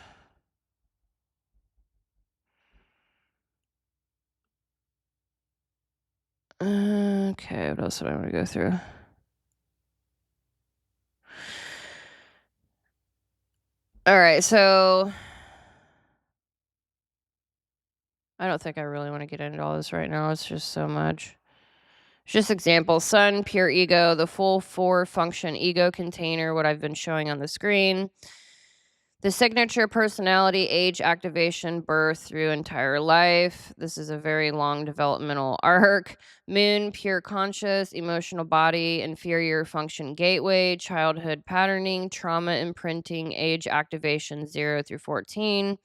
Okay, what else do I want to go through? All right, so I don't think I really want to get into all this right now. It's just so much. It's just example. Sun, pure ego, the full 4 function ego container, what I've been showing on the screen. The signature personality, age, activation, birth through entire life. This is a very long developmental arc. Moon, pure conscious, emotional body, inferior function gateway, childhood patterning, trauma imprinting, age activation 0 through 14.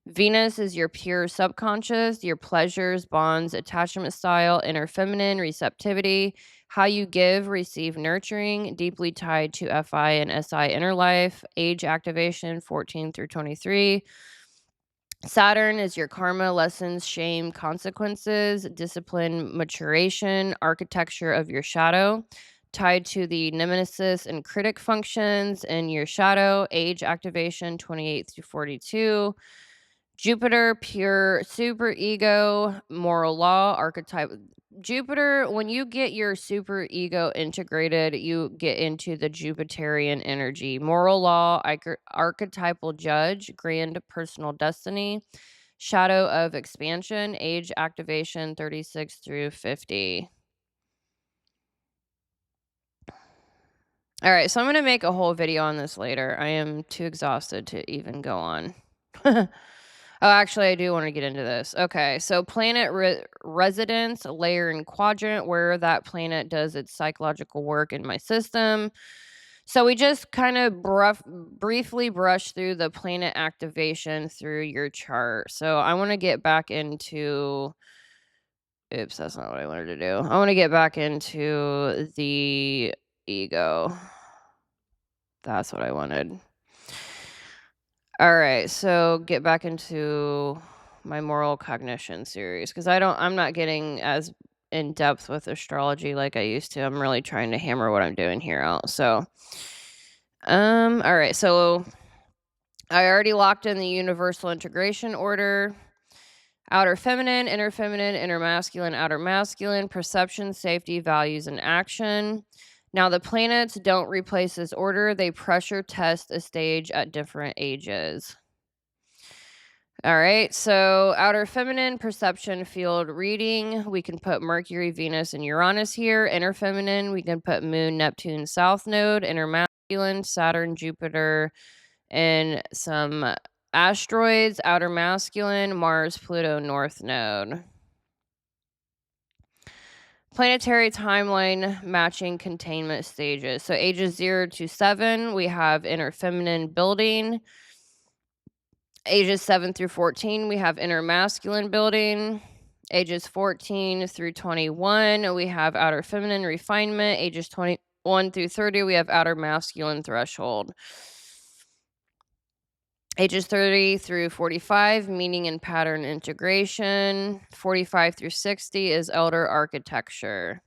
Venus is your pure subconscious, your pleasures, bonds, attachment style, inner feminine, receptivity, how you give, receive, nurturing, deeply tied to FI and SI inner life, age activation 14 through 23. Saturn is your karma, lessons, shame, consequences, discipline, maturation, architecture of your shadow, tied to the nemesis and critic functions in your shadow, age activation 28 through 42. Jupiter, pure super ego, moral law, archetype. Jupiter, when you get your super ego integrated, you get into the Jupiterian energy. Moral law, archetypal judge, grand personal destiny, shadow of expansion, age activation 36 through 50. All right, so I'm going to make a whole video on this later. I am too exhausted to even go on. Oh, actually, I do want to get into this. Okay, so planet residence, layer, and quadrant, where that planet does its psychological work in my system. So we just kind of briefly brush through the planet activation through your chart. So I want to get back into. Oops, that's not what I wanted to do. I want to get back into the ego. That's what I wanted. All right, so get back into my moral cognition series because I'm not getting as in depth with astrology like I used to. I'm really trying to hammer what I'm doing here out. So, all right, so I already locked in the universal integration order. Outer feminine, inner masculine, outer masculine, perception, safety, values, and action. Now, the planets don't replace this order. They pressure test a stage at different ages. All right, so outer feminine, perception, field reading. We can put Mercury, Venus, and Uranus here. Inner feminine, we can put Moon, Neptune, South Node. Inner masculine, Saturn, Jupiter, and some asteroids. Outer masculine, Mars, Pluto, North Node. Planetary timeline matching containment stages. So ages 0 to 7, we have inner feminine building. Ages 7 through 14, we have inner masculine building. Ages 14 through 21, we have outer feminine refinement. Ages 21 through 30, we have outer masculine threshold. Ages 30 through 45, meaning and pattern integration. 45 through 60 is elder architecture.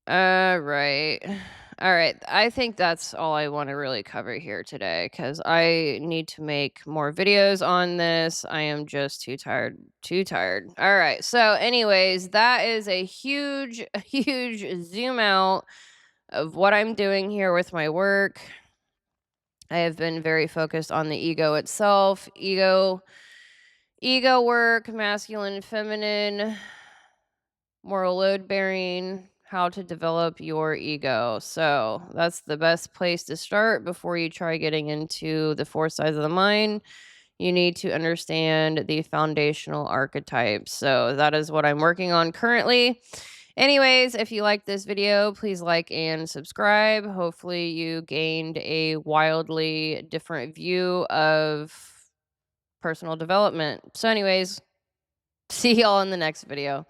Right. All right. I think that's all I want to really cover here today because I need to make more videos on this. I am just too tired. Too tired. All right. So, anyways, that is a huge, huge zoom out of what I'm doing here with my work. I have been very focused on the ego itself, ego work, masculine, feminine, moral load bearing, how to develop your ego. So that's the best place to start before you try getting into the four sides of the mind. You need to understand the foundational archetypes. So that is what I'm working on currently. Anyways, if you like this video, please like and subscribe. Hopefully you gained a wildly different view of personal development. So anyways, see y'all in the next video.